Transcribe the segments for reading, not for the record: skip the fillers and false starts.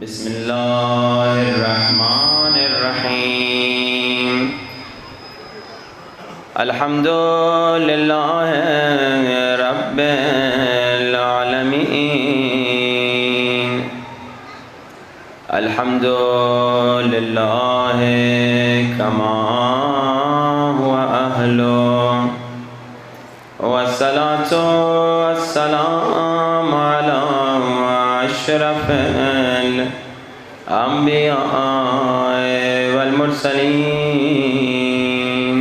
بسم اللہ الرحمن الرحیم الحمد للہ رب العالمین الحمد للہ کما هو اہلہ والصلاة والسلام علی اشرف الانبیاء والمرسلین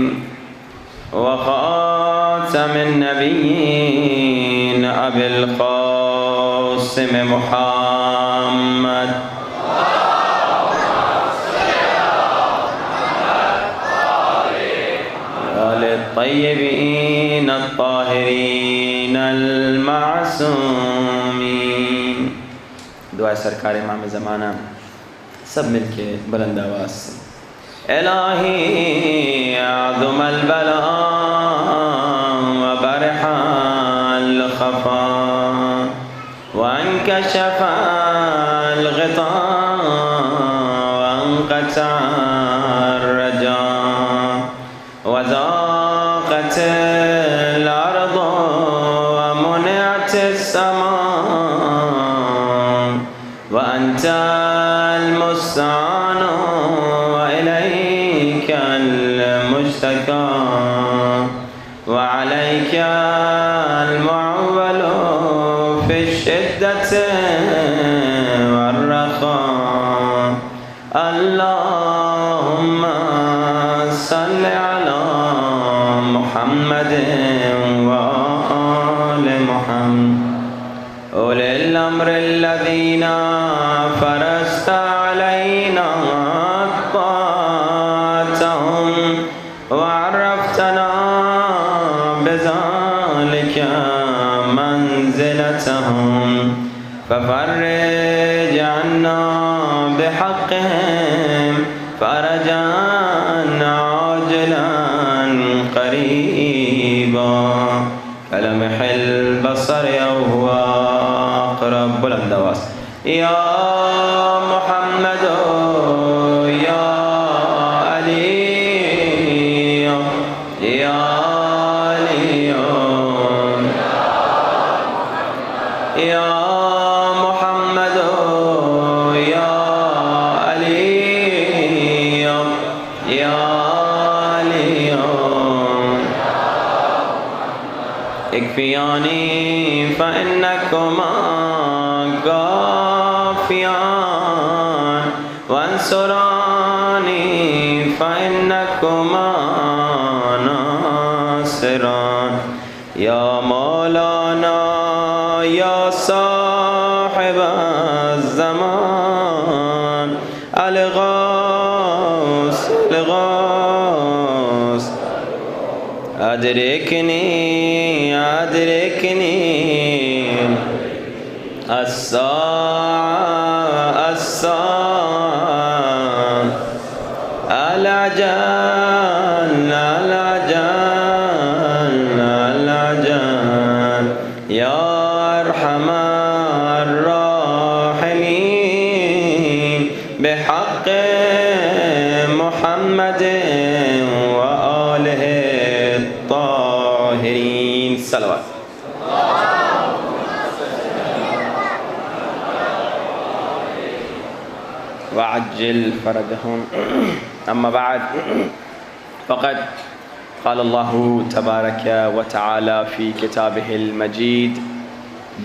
وخاتم النبیین ابی القاسم محمد الطیبین الطاہرین المعصومین۔ دعا سرکار امام زمانہ، سب مل کے بلند آواز سے۔ الہی اعظم البلاء وبرح الخفاء وانکشف الغطاء وانقطع الرجاء وضاقت الأرض ومنعت السماء وأنت المستعان وإليك المشتكى وعليك المعول في الشدة والرخاء اللهم صل على محمد وآل محمد أولي الأمر الذين فرضت علينا طاعتهم وعرفتنا بذلك منزلتهم ففرج عنا بحقهم فرجا عاجلا قریبا کلمح البصر او هو اقرب۔ بلند آواز۔ یا محمد یا علی یا علی یا محمد یا علی یا اکفیانی فإنکما کافیان وانصرانی فإنکما ناصران یا مولانا یا صاحب الزمان الغوث الغوث ادرکنی ادرکنی الساعة الساعة العجل العجل العجل یا ارحم الراحمین بحق محمد وآلہ الطاہرین۔ صلوات۔ وعجل فرجهم۔ اما بعد فقد قال الله تبارك وتعالى في كتابه المجيد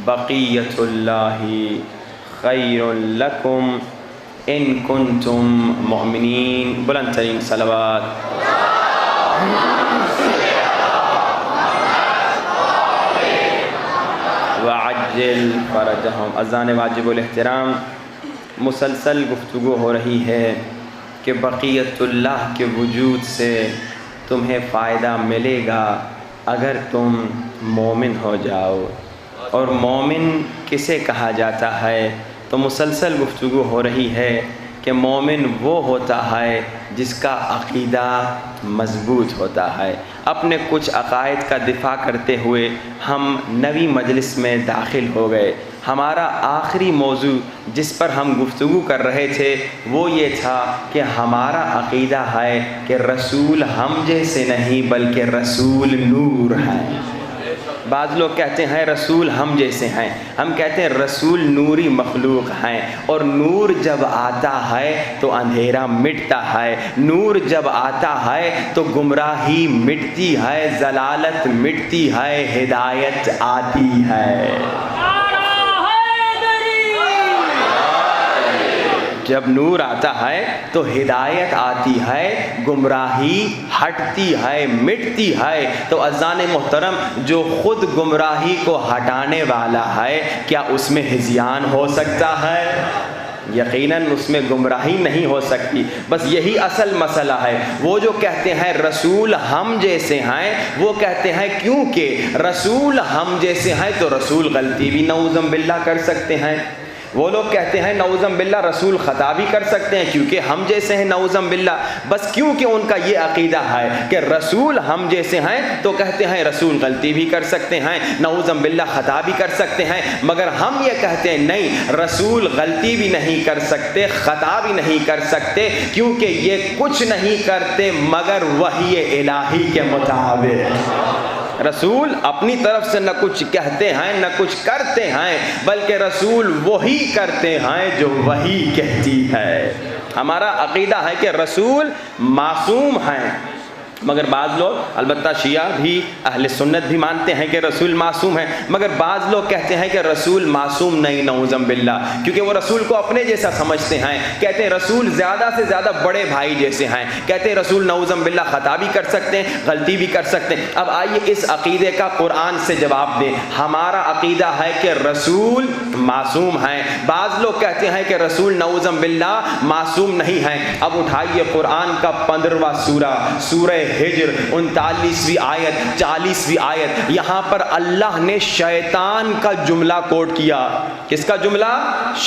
بقية الله خير لكم إن كنتم مؤمنين۔ بلند ترین صلوات۔ وعجل فرجهم۔ اذان واجب الاحترام، مسلسل گفتگو ہو رہی ہے کہ بقیت اللہ کے وجود سے تمہیں فائدہ ملے گا اگر تم مومن ہو جاؤ۔ اور مومن کسے کہا جاتا ہے؟ تو مسلسل گفتگو ہو رہی ہے کہ مومن وہ ہوتا ہے جس کا عقیدہ مضبوط ہوتا ہے۔ اپنے کچھ عقائد کا دفاع کرتے ہوئے ہم نویں مجلس میں داخل ہو گئے۔ ہمارا آخری موضوع جس پر ہم گفتگو کر رہے تھے وہ یہ تھا کہ ہمارا عقیدہ ہے کہ رسول ہم جیسے نہیں بلکہ رسول نور ہیں۔ بعض لوگ کہتے ہیں رسول ہم جیسے ہیں، ہم کہتے ہیں رسول نوری مخلوق ہیں، اور نور جب آتا ہے تو اندھیرا مٹتا ہے، نور جب آتا ہے تو گمراہی مٹتی ہے، ضلالت مٹتی ہے، ہدایت آتی ہے۔ جب نور آتا ہے تو ہدایت آتی ہے، گمراہی ہٹتی ہے، مٹتی ہے۔ تو اذان محترم، جو خود گمراہی کو ہٹانے والا ہے کیا اس میں ہذیان ہو سکتا ہے؟ یقیناً اس میں گمراہی نہیں ہو سکتی۔ بس یہی اصل مسئلہ ہے۔ وہ جو کہتے ہیں رسول ہم جیسے ہیں، وہ کہتے ہیں کیونکہ رسول ہم جیسے ہیں تو رسول غلطی بھی نعوذ باللہ کر سکتے ہیں۔ وہ لوگ کہتے ہیں نعوذ باللہ رسول خطا بھی کر سکتے ہیں کیونکہ ہم جیسے ہیں نعوذ باللہ۔ بس کیونکہ ان کا یہ عقیدہ ہے کہ رسول ہم جیسے ہیں تو کہتے ہیں رسول غلطی بھی کر سکتے ہیں، نعوذ باللہ خطا بھی کر سکتے ہیں۔ مگر ہم یہ کہتے ہیں نہیں، رسول غلطی بھی نہیں کر سکتے، خطا بھی نہیں کر سکتے، کیونکہ یہ کچھ نہیں کرتے مگر وحی الہی کے مطابق۔ رسول اپنی طرف سے نہ کچھ کہتے ہیں نہ کچھ کرتے ہیں، بلکہ رسول وہی کرتے ہیں جو وحی کہتی ہے۔ ہمارا عقیدہ ہے کہ رسول معصوم ہیں، مگر بعض لوگ، البتہ شیعہ بھی اہل سنت بھی مانتے ہیں کہ رسول معصوم ہیں، مگر بعض لوگ کہتے ہیں کہ رسول معصوم نہیں نعوذ باللہ، کیونکہ وہ رسول کو اپنے جیسا سمجھتے ہیں، کہتے ہیں رسول زیادہ سے زیادہ بڑے بھائی جیسے ہیں، کہتے ہیں رسول نعوذ باللہ خطا بھی کر سکتے ہیں، غلطی بھی کر سکتے ہیں۔ اب آئیے اس عقیدے کا قرآن سے جواب دیں۔ ہمارا عقیدہ ہے کہ رسول معصوم ہیں، بعض لوگ کہتے ہیں کہ رسول نعوذ باللہ معصوم نہیں ہیں۔ اب اٹھائیے قرآن کا 15واں سورہ، سورہ ہجر، 39ویں آیت، 40ویں آیت، یہاں پر اللہ نے شیطان کا جملہ کوٹ کیا۔ کس کا جملہ؟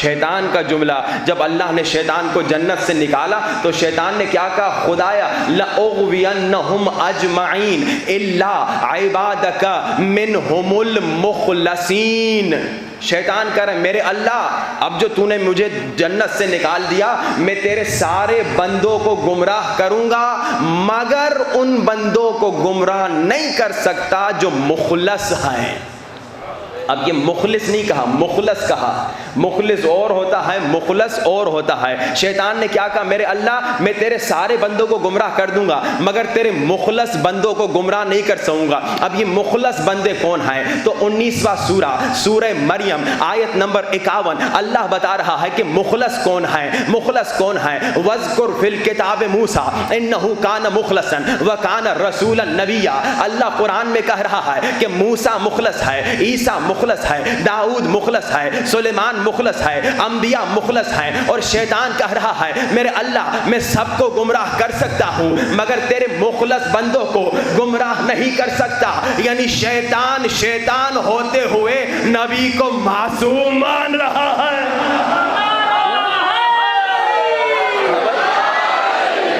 شیطان کا جملہ۔ جب اللہ نے شیطان کو جنت سے نکالا تو شیطان نے کیا کہا؟ خدایا لَأُغْوِيَنَّهُمْ أَجْمَعِينَ إِلَّا عِبَادَكَ مِنْهُمُ الْمُخْلَصِينَ۔ شیطان کہہ رہے میرے اللہ، اب جو تو نے مجھے جنت سے نکال دیا، میں تیرے سارے بندوں کو گمراہ کروں گا، مگر ان بندوں کو گمراہ نہیں کر سکتا جو مخلص ہیں۔ اب یہ مخلص نہیں کہا، مخلص کہا۔ مخلص اور ہوتا ہے، مخلص اور ہوتا ہے۔ شیطان نے کیا کہا؟ میرے اللہ، میں تیرے سارے بندوں کو گمراہ کر دوں گا مگر تیرے مخلص بندوں کو گمراہ نہیں کر سکوں گا۔ اب یہ مخلص بندے کون ہیں؟ تو 19واں سورہ، سورہ مریم، آیت نمبر 51، اللہ بتا رہا ہے کہ مخلص کون ہے، مخلص کون ہے۔ وَاذْكُرْ فِي الْكِتَابِ مُوسَىٰ إِنَّهُ كَانَ مُخْلَصًا وَكَانَ رَسُولًا نَبِيًّا۔ اللہ قرآن میں کہہ رہا ہے کہ موسیٰ مخلص ہے، عیسیٰ مخلص ہے، داؤد مخلص ہے، سلیمان مخلص ہے، انبیاء مخلص ہیں، اور شیطان کہہ رہا ہے میرے اللہ، میں سب کو گمراہ کر سکتا ہوں مگر تیرے مخلص بندوں کو گمراہ نہیں کر سکتا۔ یعنی شیطان ہوتے ہوئے نبی کو معصوم مان رہا ہے۔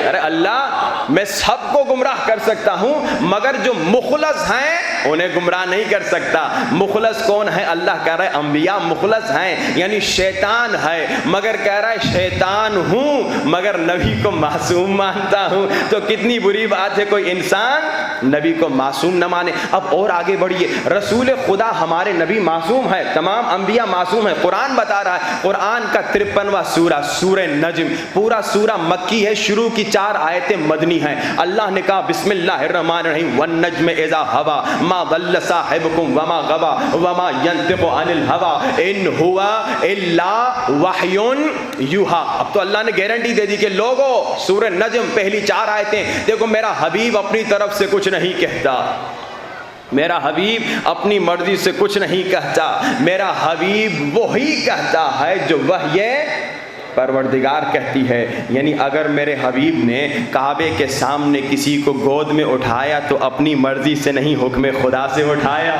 ارے اللہ، میں سب کو گمراہ کر سکتا ہوں مگر جو مخلص ہیں انہیں گمراہ نہیں کر سکتا۔ مخلص کون ہے؟ اللہ کہہ رہا ہے انبیاء مخلص ہیں، یعنی شیطان ہے مگر کہہ رہا ہے شیطان ہوں مگر نبی کو معصوم مانتا ہوں۔ تو کتنی بری بات ہے کوئی انسان نبی کو معصوم نہ مانے۔ اب اور آگے بڑھیے، رسول خدا ہمارے نبی معصوم ہے، تمام انبیاء معصوم ہیں۔ قرآن بتا رہا ہے، قرآن کا 53واں سورہ، سورہ نجم، پورا سورہ مکی ہے، شروع کی 4 آیتیں مدنی ہیں۔ اللہ نے کہا بسم اللہ الرحمن الرحیم، والنجم اذا ہوا ما ضل صاحبکم وما غوا وما ينطق عن الهوى ان هو الا وحی یوحی۔ اب تو اللہ نے گارنٹی دے دی کہ لوگوں، سورہ نجم پہلی 4 آیتیں دیکھو، میرا حبیب اپنی طرف سے کچھ نہیں کہتا، میرا حبیب اپنی مرضی سے کچھ نہیں کہتا، میرا حبیب وہی کہتا ہے جو وحی پروردگار کہتی ہے یعنی اگر میرے حبیب نے کعبے کے سامنے کسی کو گود میں اٹھایا تو اپنی مرضی سے نہیں، حکم خدا سے اٹھایا۔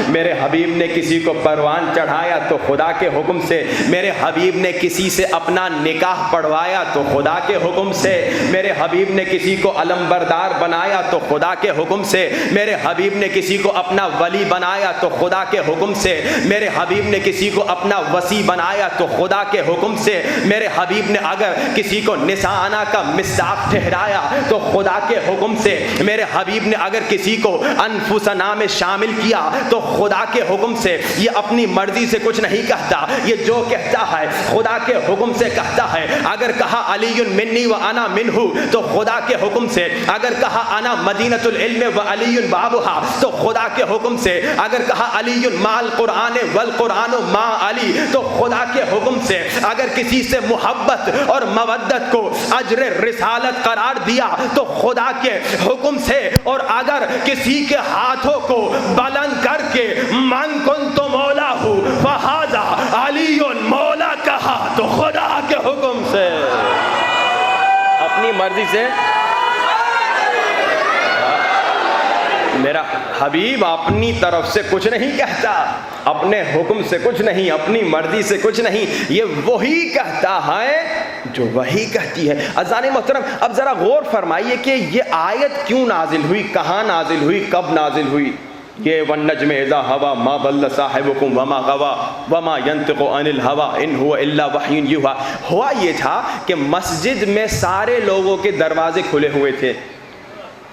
میرے حبیب نے کسی کو پروان چڑھایا تو خدا کے حکم سے، میرے حبیب نے کسی سے اپنا نکاح پڑھوایا تو خدا کے حکم سے، میرے حبیب نے کسی کو علم بردار بنایا تو خدا کے حکم سے، میرے حبیب نے کسی کو اپنا ولی بنایا تو خدا کے حکم سے، میرے حبیب نے کسی کو اپنا وصی بنایا تو خدا کے حکم سے، میرے حبیب نے اگر کسی کو نسانا کا مصداق ٹھہرایا تو خدا کے حکم سے، میرے حبیب نے اگر کسی کو انفسنا میں شامل کیا تو خدا کے حکم سے۔ یہ اپنی مرضی سے کچھ نہیں کہتا، یہ جو کہتا ہے خدا کے حکم سے کہتا ہے۔ اگر کہا علی منی و انا منہ تو خدا کے حکم سے، اگر کہا انا مدینۃ العلم و علی بابھا تو خدا کے حکم سے، اگر کہا علی مع القرآن والقرآن مع علی تو خدا کے حکم سے، اگر کسی سے محبت اور مودت کو اجر رسالت قرار دیا تو خدا کے حکم سے، اور اگر کسی کے ہاتھوں کو بلند کر کے من کنت مولا فہذا علی مولا کہا تو خدا کے حکم سے، اپنی مرضی سے۔ میرا حبیب اپنی طرف سے کچھ نہیں کہتا، اپنے حکم سے کچھ نہیں، اپنی مرضی سے کچھ نہیں، یہ وہی کہتا ہے جو وہی کہتی ہے۔ عزیزان محترم، اب ذرا غور فرمائیے کہ یہ آیت کیوں نازل ہوئی، کہاں نازل ہوئی، کب نازل ہوئی؟ یہ والنجم اذا ہوا ما ضل صاحبکم وما غوا وما ينطق عن الهوى ان هو الا وحی یوحی۔ ہوا یہ تھا کہ مسجد میں سارے لوگوں کے دروازے کھلے ہوئے تھے۔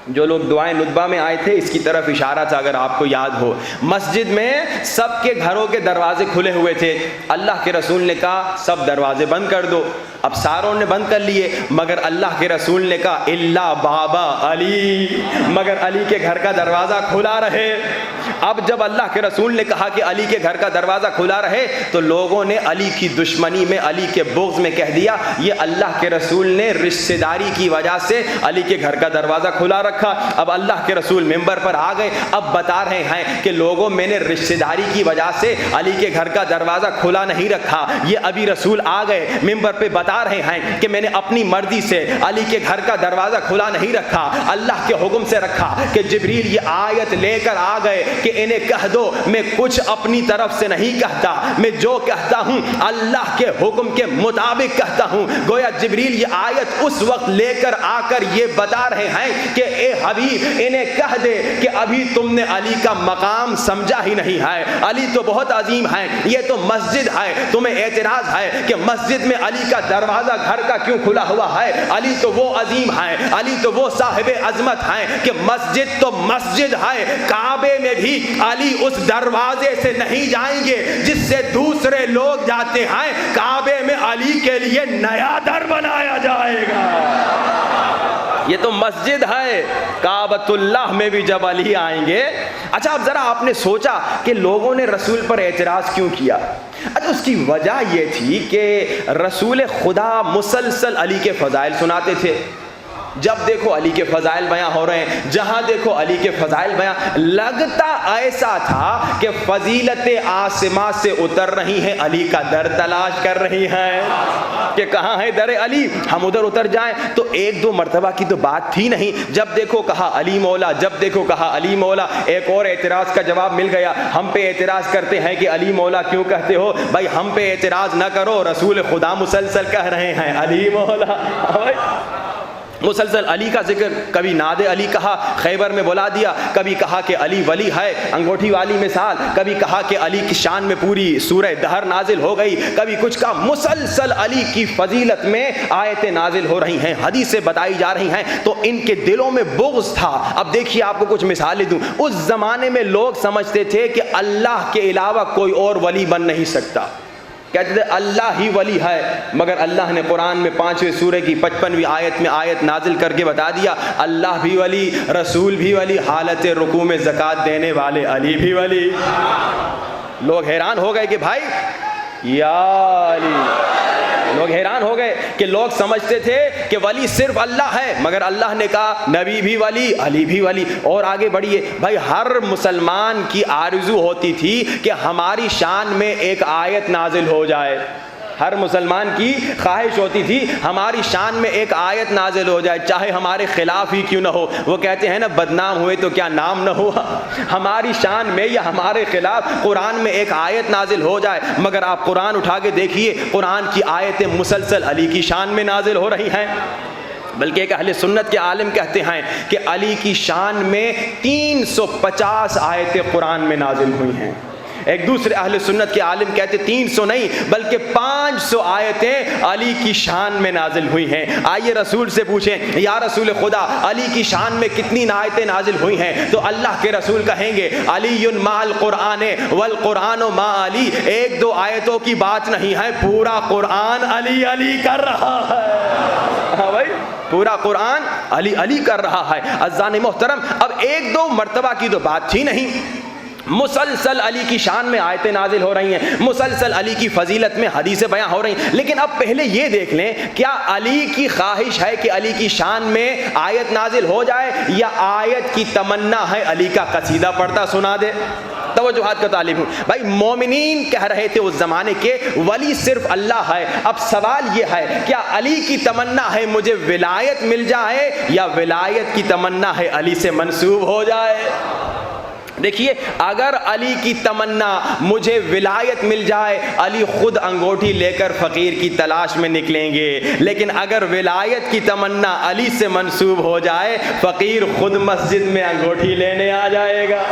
جو لوگ دعائیں ندبہ میں آئے تھے اس کی طرف اشارہ تھا اگر آپ کو یاد ہو، مسجد میں سب کے گھروں کے دروازے کھلے ہوئے تھے۔ اللہ کے رسول نے کہا سب دروازے بند کر دو، اب ساروں نے بند کر لیے، مگر اللہ کے رسول نے کہا الا بابا علی، مگر علی کے گھر کا دروازہ کھلا رہے۔ اب جب اللہ کے رسول نے کہا کہ علی کے گھر کا دروازہ کھلا رہے تو لوگوں نے علی کی دشمنی میں، علی کے بغض میں کہہ دیا یہ اللہ کے رسول نے رشتہ داری کی وجہ سے علی کے گھر کا دروازہ کھلا رکھا۔ اب اللہ کے رسول ممبر پر آ گئے، اب بتا رہے ہیں کہ لوگوں میں نے رشتہ داری کی وجہ سے علی کے گھر کا دروازہ کھلا نہیں رکھا۔ یہ ابھی رسول آ گئے ممبر پہ بتا رہے ہیں کہ میں نے اپنی مرضی سے علی کے گھر کا دروازہ کھلا نہیں رکھا، اللہ کے حکم سے رکھا۔ کہ جبریل یہ آیت لے کر آ گئے کہ انہیں کہہ دو میں کچھ اپنی طرف سے نہیں کہتا، میں جو کہتا ہوں اللہ کے حکم کے مطابق کہتا ہوں۔ گویا جبریل یہ آیت اس وقت لے کر آ کر یہ بتا رہے ہیں کہ اے حبیب انہیں کہہ دے کہ ابھی تم نے علی کا مقام سمجھا ہی نہیں ہے، علی تو بہت عظیم ہے، یہ تو مسجد ہے، تمہیں اعتراض ہے کہ مسجد میں علی کا دروازہ گھر کا کیوں کھلا ہوا ہے؟ علی تو وہ عظیم ہے، علی تو وہ صاحب عظمت ہے کہ مسجد تو مسجد ہے، کعبے میں بھی علی اس دروازے سے نہیں جائیں گے جس سے دوسرے لوگ جاتے ہیں، کعبے میں علی کے لیے نیا در بنایا جائے گا۔ یہ تو مسجد ہے، کعبۃ اللہ میں بھی جب علی آئیں گے۔ اچھا اب ذرا آپ نے سوچا کہ لوگوں نے رسول پر اعتراض کیوں کیا؟ اچھا اس کی وجہ یہ تھی کہ رسول خدا مسلسل علی کے فضائل سناتے تھے۔ جب دیکھو علی کے فضائل بیاں ہو رہے ہیں، جہاں دیکھو علی کے فضائل بیاں، لگتا ایسا تھا کہ فضیلت آسماں سے اتر رہی ہیں، علی کا در تلاش کر رہی ہیں کہ کہاں ہے در علی، ہم ادھر اتر جائیں۔ تو ایک دو مرتبہ کی تو بات تھی نہیں، جب دیکھو کہا علی مولا، جب دیکھو کہا علی مولا۔ ایک اور اعتراض کا جواب مل گیا، ہم پہ اعتراض کرتے ہیں کہ علی مولا کیوں کہتے ہو؟ بھائی ہم پہ اعتراض نہ کرو، رسول خدا مسلسل کہہ رہے ہیں علی مولا، مسلسل علی کا ذکر، کبھی ناد علی کہا خیبر میں بلا دیا، کبھی کہا کہ علی ولی ہے انگوٹھی والی مثال، کبھی کہا کہ علی کی شان میں پوری سورہ دہر نازل ہو گئی، کبھی کچھ کا، مسلسل علی کی فضیلت میں آیتیں نازل ہو رہی ہیں، حدیثیں بتائی جا رہی ہیں، تو ان کے دلوں میں بغض تھا۔ اب دیکھیے آپ کو کچھ مثالیں دوں، اس زمانے میں لوگ سمجھتے تھے کہ اللہ کے علاوہ کوئی اور ولی بن نہیں سکتا، کہتے تھے اللہ ہی ولی ہے، مگر اللہ نے قرآن میں 5ویں سورہ کی 55ویں آیت میں آیت نازل کر کے بتا دیا اللہ بھی ولی، رسول بھی ولی، حالت رکوع میں زکوٰۃ دینے والے علی بھی ولی۔ لوگ حیران ہو گئے کہ بھائی یا علی، لوگ حیران ہو گئے کہ لوگ سمجھتے تھے کہ ولی صرف اللہ ہے، مگر اللہ نے کہا نبی بھی ولی، علی بھی ولی۔ اور آگے بڑھیے بھائی، ہر مسلمان کی آرزو ہوتی تھی کہ ہماری شان میں ایک آیت نازل ہو جائے، ہر مسلمان کی خواہش ہوتی تھی ہماری شان میں ایک آیت نازل ہو جائے، چاہے ہمارے خلاف ہی کیوں نہ ہو۔ وہ کہتے ہیں نا بدنام ہوئے تو کیا نام نہ ہوا، ہماری شان میں یا ہمارے خلاف قرآن میں ایک آیت نازل ہو جائے۔ مگر آپ قرآن اٹھا کے دیکھیے، قرآن کی آیتیں مسلسل علی کی شان میں نازل ہو رہی ہیں۔ بلکہ ایک اہل سنت کے عالم کہتے ہیں کہ علی کی شان میں 350 آیتیں قرآن میں نازل ہوئی ہیں۔ ایک دوسرے اہل سنت کے عالم کہتے 300 نہیں بلکہ 500 آیتیں علی کی شان میں نازل ہوئی ہیں۔ آئیے رسول سے پوچھیں، یا رسول خدا علی کی شان میں کتنی آیتیں نازل ہوئی ہیں؟ تو اللہ کے رسول کہیں گے علی مع القرآن والقرآن مع علی۔ ایک دو آیتوں کی بات نہیں ہے، پورا قرآن علی علی کر رہا ہے۔ ہاں بھائی، پورا قرآن علی علی کر رہا ہے۔ عزیزان محترم، اب ایک دو مرتبہ کی تو بات تھی نہیں، مسلسل علی کی شان میں آیتیں نازل ہو رہی ہیں، مسلسل علی کی فضیلت میں حدیثیں بیان ہو رہی ہیں۔ لیکن اب پہلے یہ دیکھ لیں، کیا علی کی خواہش ہے کہ علی کی شان میں آیت نازل ہو جائے، یا آیت کی تمنا ہے علی کا قصیدہ پڑھتا سنا دے؟ توجہات کا طالب ہوں بھائی، مومنین کہہ رہے تھے اس زمانے کے ولی صرف اللہ ہے۔ اب سوال یہ ہے، کیا علی کی تمنا ہے مجھے ولایت مل جائے، یا ولایت کی تمنا ہے علی سے منسوب ہو جائے؟ دیکھیے، اگر علی کی تمنا مجھے ولایت مل جائے، علی خود انگوٹھی لے کر فقیر کی تلاش میں نکلیں گے، لیکن اگر ولایت کی تمنا علی سے منسوب ہو جائے، فقیر خود مسجد میں انگوٹھی لینے آ جائے گا۔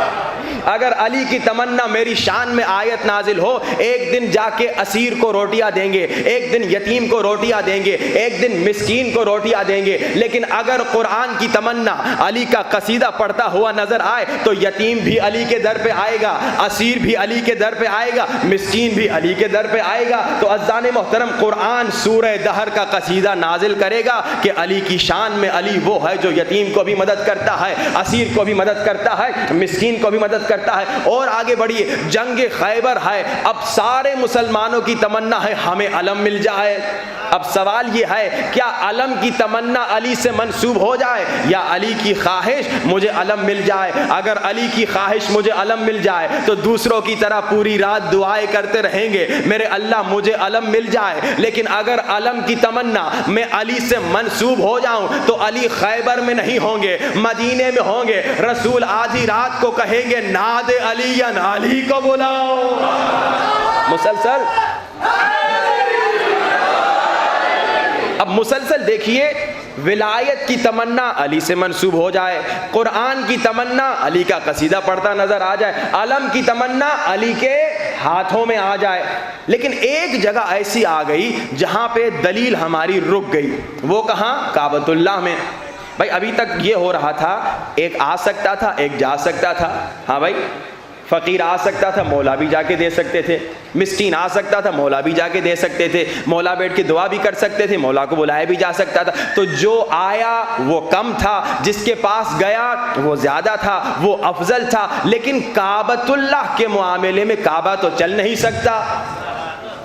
اگر علی کی تمنا میری شان میں آیت نازل ہو، ایک دن جا کے اسیر کو روٹیاں دیں گے، ایک دن یتیم کو روٹیاں دیں گے، ایک دن مسکین کو روٹیاں دیں گے۔ لیکن اگر قرآن کی تمنا علی کا قصیدہ پڑھتا ہوا نظر آئے تو یتیم بھی علی کے در پہ آئے گا، اسیر بھی علی کے در پہ آئے گا، مسکین بھی علی کے در پہ آئے گا۔ تو عزیزان محترم، قرآن سورہ دہر کا قصیدہ نازل کرے گا کہ علی کی شان میں علی وہ ہے جو یتیم کو بھی مدد کرتا ہے، اسیر کو بھی مدد کرتا ہے، مسکین کو بھی مدد کرتا ہے۔ اور آگے بڑھیے، جنگ خیبر ہے، اب سارے مسلمانوں کی تمنا ہے ہمیں علم مل جائے۔ اب سوال یہ ہے، کیا علم کی تمنا علی سے منسوب ہو جائے، یا علی کی خواہش مجھے علم مل جائے؟ اگر علی کی خواہش مجھے علم مل جائے تو دوسروں کی طرح پوری رات دعائیں کرتے رہیں گے، میرے اللہ مجھے علم مل جائے۔ لیکن اگر علم کی تمنا میں علی سے منسوب ہو جاؤں تو علی خیبر میں نہیں ہوں گے، مدینے میں ہوں گے۔ رسول آدھی رات کو کہیں گے ناد علی، علی کو بلاؤ۔ مسلسل اب مسلسل دیکھیے، ولایت کی تمنا علی سے منسوب ہو جائے، قرآن کی تمنا علی کا قصیدہ پڑھتا نظر آ جائے، علم کی تمنا علی کے ہاتھوں میں آ جائے۔ لیکن ایک جگہ ایسی آ گئی جہاں پہ دلیل ہماری رک گئی، وہ کہاں؟ کعبۃ اللہ میں۔ بھائی ابھی تک یہ ہو رہا تھا، ایک آ سکتا تھا، ایک جا سکتا تھا۔ ہاں بھائی، فقیر آ سکتا تھا، مولا بھی جا کے دے سکتے تھے، مسکین آ سکتا تھا، مولا بھی جا کے دے سکتے تھے، مولا بیٹھ کے دعا بھی کر سکتے تھے، مولا کو بلایا بھی جا سکتا تھا۔ تو جو آیا وہ کم تھا، جس کے پاس گیا وہ زیادہ تھا، وہ افضل تھا۔ لیکن کعبۃ اللہ کے معاملے میں کعبہ تو چل نہیں سکتا۔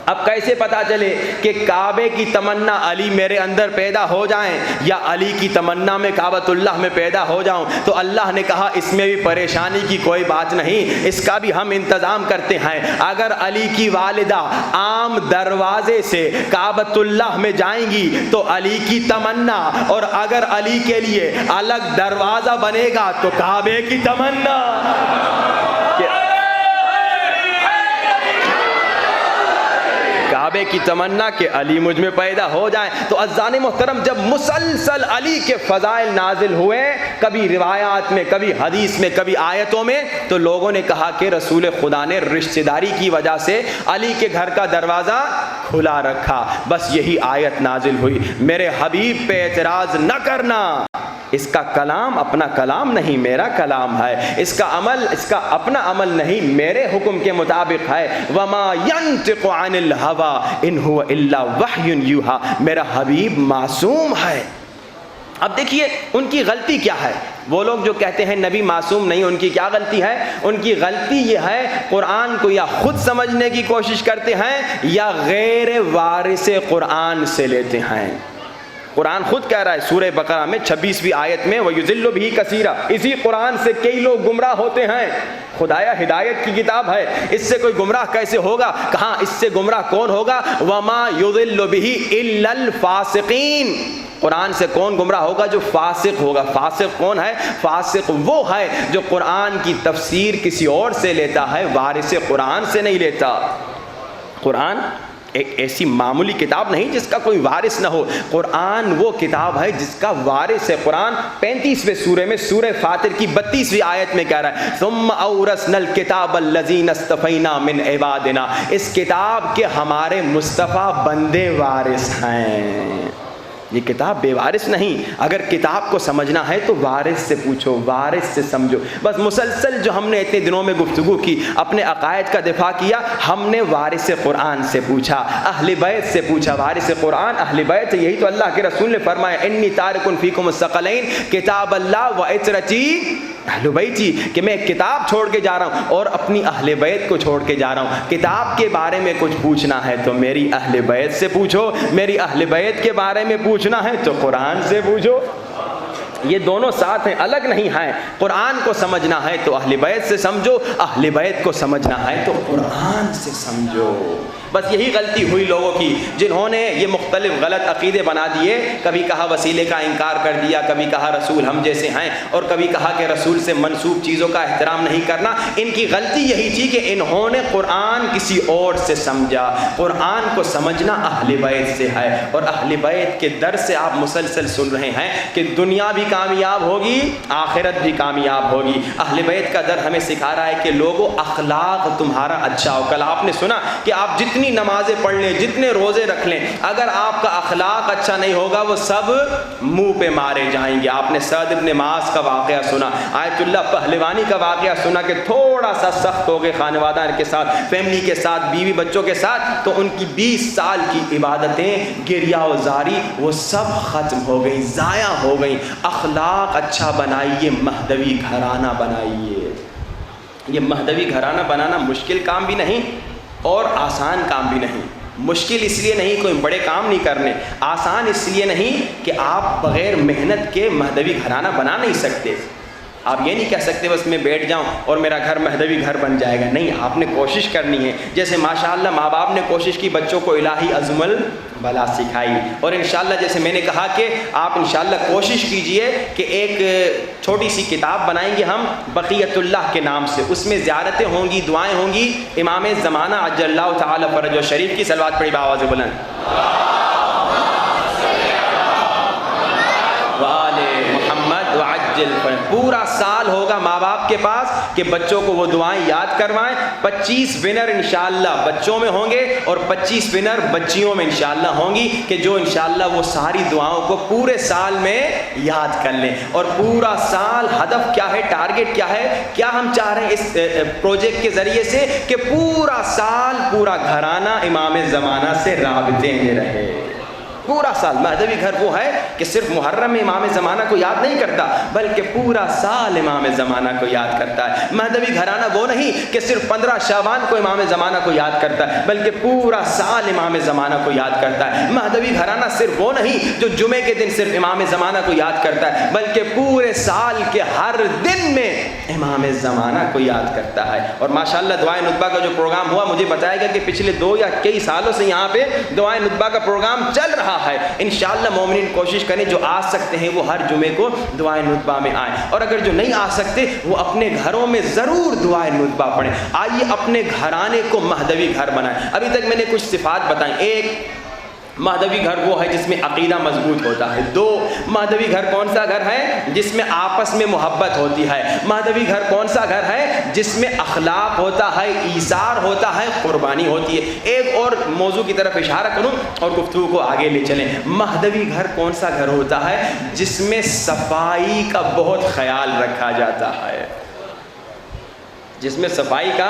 اب کیسے پتا چلے کہ کعبے کی تمنا علی میرے اندر پیدا ہو جائیں، یا علی کی تمنا میں کعبۃ اللہ میں پیدا ہو جاؤں؟ تو اللہ نے کہا اس میں بھی پریشانی کی کوئی بات نہیں، اس کا بھی ہم انتظام کرتے ہیں۔ اگر علی کی والدہ عام دروازے سے کعبۃ اللہ میں جائیں گی تو علی کی تمنا، اور اگر علی کے لیے الگ دروازہ بنے گا تو کعبے کی تمنا۔ کعبے کی تمنا کہ علی مجھ میں پیدا ہو جائیں۔ تو عزیزان محترم، جب مسلسل علی کے فضائل نازل ہوئے، کبھی روایات میں، کبھی حدیث میں، کبھی آیتوں میں، تو لوگوں نے کہا کہ رسول خدا نے رشتہ داری کی وجہ سے علی کے گھر کا دروازہ کھلا رکھا۔ بس یہی آیت نازل ہوئی، میرے حبیب پہ اعتراض نہ کرنا، اس کا کلام اپنا کلام نہیں، میرا کلام ہے، اس کا عمل اس کا اپنا عمل نہیں، میرے حکم کے مطابق ہے۔ وما ينطق عن الهوى ان هو الا وحی یوحی، میرا حبیب معصوم ہے۔ اب دیکھیے ان کی غلطی کیا ہے، وہ لوگ جو کہتے ہیں نبی معصوم نہیں، ان کی کیا غلطی ہے؟ ان کی غلطی یہ ہے، قرآن کو یا خود سمجھنے کی کوشش کرتے ہیں یا غیر وارث قرآن سے لیتے ہیں۔ قرآن خود کہہ رہا ہے سورہ بقرہ میں 26ویں آیت میں وَيُضِلُّ بِهِ كَثِيرًا، اسی قرآن سے کئی لوگ گمراہ ہوتے ہیں۔ خدایا ہدایت کی کتاب ہے، اس سے کوئی گمراہ کیسے ہوگا؟ کہاں اس سے گمراہ کون ہوگا؟ وَمَا يُضِلُّ بِهِ إِلَّا الْفَاسِقِينَ، قرآن سے کون گمراہ ہوگا؟ جو فاسق ہوگا۔ فاسق کون ہے؟ فاسق وہ ہے جو قرآن کی تفسیر کسی اور سے لیتا ہے، وارث قرآن سے نہیں لیتا۔ قرآن ایک ایسی معمولی کتاب نہیں جس کا کوئی وارث نہ ہو، قرآن وہ کتاب ہے جس کا وارث ہے۔ قرآن 35ویں سورے میں سورہ فاطر کی 32ویں آیت میں کہہ رہا ہے ثم اورثنا الکتاب الذین اصطفینا من عبادنا، اس کتاب کے ہمارے مصطفیٰ بندے وارث ہیں۔ یہ کتاب بے وارث نہیں، اگر کتاب کو سمجھنا ہے تو وارث سے پوچھو، وارث سے سمجھو۔ بس مسلسل جو ہم نے اتنے دنوں میں گفتگو کی، اپنے عقائد کا دفاع کیا، ہم نے وارث قرآن سے پوچھا، اہل بیت سے پوچھا۔ وارث قرآن اہل بیت، یہی تو اللہ کے رسول نے فرمایا انی تارک فیکم الثقلین کتاب اللہ و عترتی اہل بیتی، کہ میں ایک کتاب چھوڑ کے جا رہا ہوں اور اپنی اہل بیت کو چھوڑ کے جا رہا ہوں۔ کتاب کے بارے میں کچھ پوچھنا ہے تو میری اہل بیت سے پوچھو، میری اہل بیت کے بارے میں پوچھنا ہے تو قرآن سے پوچھو۔ یہ دونوں ساتھ ہیں، الگ نہیں ہیں۔ قرآن کو سمجھنا ہے تو اہل بیت سے سمجھو، اہل بیت کو سمجھنا ہے تو قرآن سے سمجھو۔ بس یہی غلطی ہوئی لوگوں کی، جنہوں نے یہ مختلف غلط عقیدے بنا دیے، کبھی کہا وسیلے کا انکار کر دیا، کبھی کہا رسول ہم جیسے ہیں، اور کبھی کہا کہ رسول سے منسوب چیزوں کا احترام نہیں کرنا۔ ان کی غلطی یہی تھی کہ انہوں نے قرآن کسی اور سے سمجھا۔ قرآن کو سمجھنا اہل بیت سے ہے، اور اہل بیت کے در سے آپ مسلسل سن رہے ہیں کہ دنیا بھی کامیاب ہوگی، آخرت بھی کامیاب ہوگی۔ اہل بیت کا در ہمیں سکھا رہا ہے کہ لوگوں اخلاق تمہارا اچھا ہو۔ کل آپ نے سنا کہ آپ جتنی نمازیں پڑھ لیں، جتنے روزے رکھ لیں، اگر آپ کا اخلاق اچھا نہیں ہوگا وہ سب منہ پہ مارے جائیں گے۔ آپ نے سعد ابن معاذ کا واقعہ سنا، آیت اللہ پہلوانی کا واقعہ سنا کہ تھوڑا سا سخت ہو گئے خانوادہ کے ساتھ، فیملی کے ساتھ، بیوی بچوں کے ساتھ، تو ان کی 20 سال کی عبادتیں، گریہ و زاری، وہ سب ختم ہو گئی، ضائع ہو گئی۔ اخلاق اچھا بنائیے، مہدوی گھرانہ بنائیے۔ یہ مہدوی گھرانہ بنانا مشکل کام بھی نہیں اور آسان کام بھی نہیں۔ مشکل اس لیے نہیں، کوئی بڑے کام نہیں کرنے، آسان اس لیے نہیں کہ آپ بغیر محنت کے مہدوی گھرانہ بنا نہیں سکتے۔ آپ یہ نہیں کہہ سکتے بس میں بیٹھ جاؤں اور میرا گھر مہدوی گھر بن جائے گا، نہیں، آپ نے کوشش کرنی ہے۔ جیسے ماشاءاللہ ماں باپ نے کوشش کی، بچوں کو الہی عزم البلا سکھائی، اور انشاءاللہ جیسے میں نے کہا کہ آپ انشاءاللہ کوشش کیجئے کہ ایک چھوٹی سی کتاب بنائیں گے ہم بقیت اللہ کے نام سے، اس میں زیارتیں ہوں گی، دعائیں ہوں گی، امام زمانہ عجل اللہ تعالی فرجہ شریف کی صلوات پڑھی بآواز بلند، پورا سال ہوگا ماں باپ کے پاس کہ بچوں کو وہ دعائیں یاد کروائیں۔ 25 ونر انشاءاللہ بچوں میں ہوں گے اور 25 ونر بچیوں میں انشاءاللہ ہوں گی کہ جو انشاءاللہ وہ ساری دعاؤں کو پورے سال میں یاد کر لیں۔ اور پورا سال ہدف کیا ہے، ٹارگٹ کیا ہے، کیا ہم چاہ رہے ہیں اس پروجیکٹ کے ذریعے سے کہ پورا سال پورا گھرانہ امام زمانہ سے رابطے میں رہے۔ پورا سال مہدوی گھر وہ ہے کہ صرف محرم میں امام زمانہ کو یاد نہیں کرتا بلکہ پورا سال امام زمانہ کو یاد کرتا ہے۔ مہدوی گھرانہ وہ نہیں کہ صرف 15 شعبان کو امام زمانہ کو یاد کرتا ہے بلکہ پورا سال امام زمانہ کو یاد کرتا ہے۔ مہدوی گھرانہ صرف وہ نہیں جو جمعے کے دن صرف امام زمانہ کو یاد کرتا ہے بلکہ پورے سال کے ہر دن میں امام زمانہ کو یاد کرتا ہے۔ اور ماشاءاللہ دعائے ندبہ کا جو پروگرام ہوا، مجھے بتایا گیا کہ پچھلے 2 یا کئی سالوں سے یہاں پہ دعائے ندبہ کا پروگرام چل رہا ہے۔ انشاءاللہ مومنین کوشش کریں جو آ سکتے ہیں وہ ہر جمعے کو دعائے ندبہ میں آئیں، اور اگر جو نہیں آ سکتے وہ اپنے گھروں میں ضرور دعائے ندبہ پڑھیں۔ آئیے اپنے گھرانے کو مہدوی گھر بنائیں۔ ابھی تک میں نے کچھ صفات بتائیں۔ 1، مہدوی گھر وہ ہے جس میں عقیدہ مضبوط ہوتا ہے۔ 2، مہدوی گھر کون سا گھر ہے جس میں آپس میں محبت ہوتی ہے۔ مہدوی گھر کون سا گھر ہے جس میں اخلاق ہوتا ہے، ایثار ہوتا ہے، قربانی ہوتی ہے۔ ایک اور موضوع کی طرف اشارہ کروں اور گفتگو کو آگے لے چلیں۔ مہدوی گھر کون سا گھر ہوتا ہے جس میں صفائی کا بہت خیال رکھا جاتا ہے، جس میں صفائی کا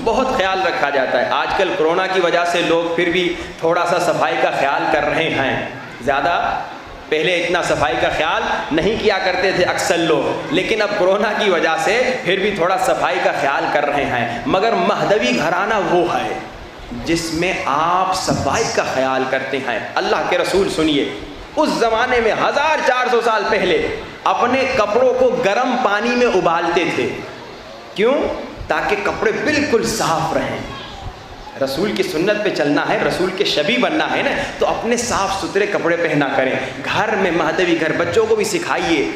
بہت خیال رکھا جاتا ہے۔ آج کل کرونا کی وجہ سے لوگ پھر بھی تھوڑا سا صفائی کا خیال کر رہے ہیں، زیادہ پہلے اتنا صفائی کا خیال نہیں کیا کرتے تھے اکثر لوگ، لیکن اب کرونا کی وجہ سے پھر بھی تھوڑا صفائی کا خیال کر رہے ہیں۔ مگر مہدوی گھرانہ وہ ہے جس میں آپ صفائی کا خیال کرتے ہیں۔ اللہ کے رسول سنیے، اس زمانے میں 1400 سال پہلے اپنے کپڑوں کو گرم پانی میں ابالتے تھے. کیوں؟ تاکہ کپڑے بالکل صاف رہیں. رسول کی سنت پہ چلنا ہے, رسول کے شبیہ بننا ہے نا, تو اپنے صاف ستھرے کپڑے پہنا کریں. گھر میں مہدوی گھر, بچوں کو بھی سکھائیے.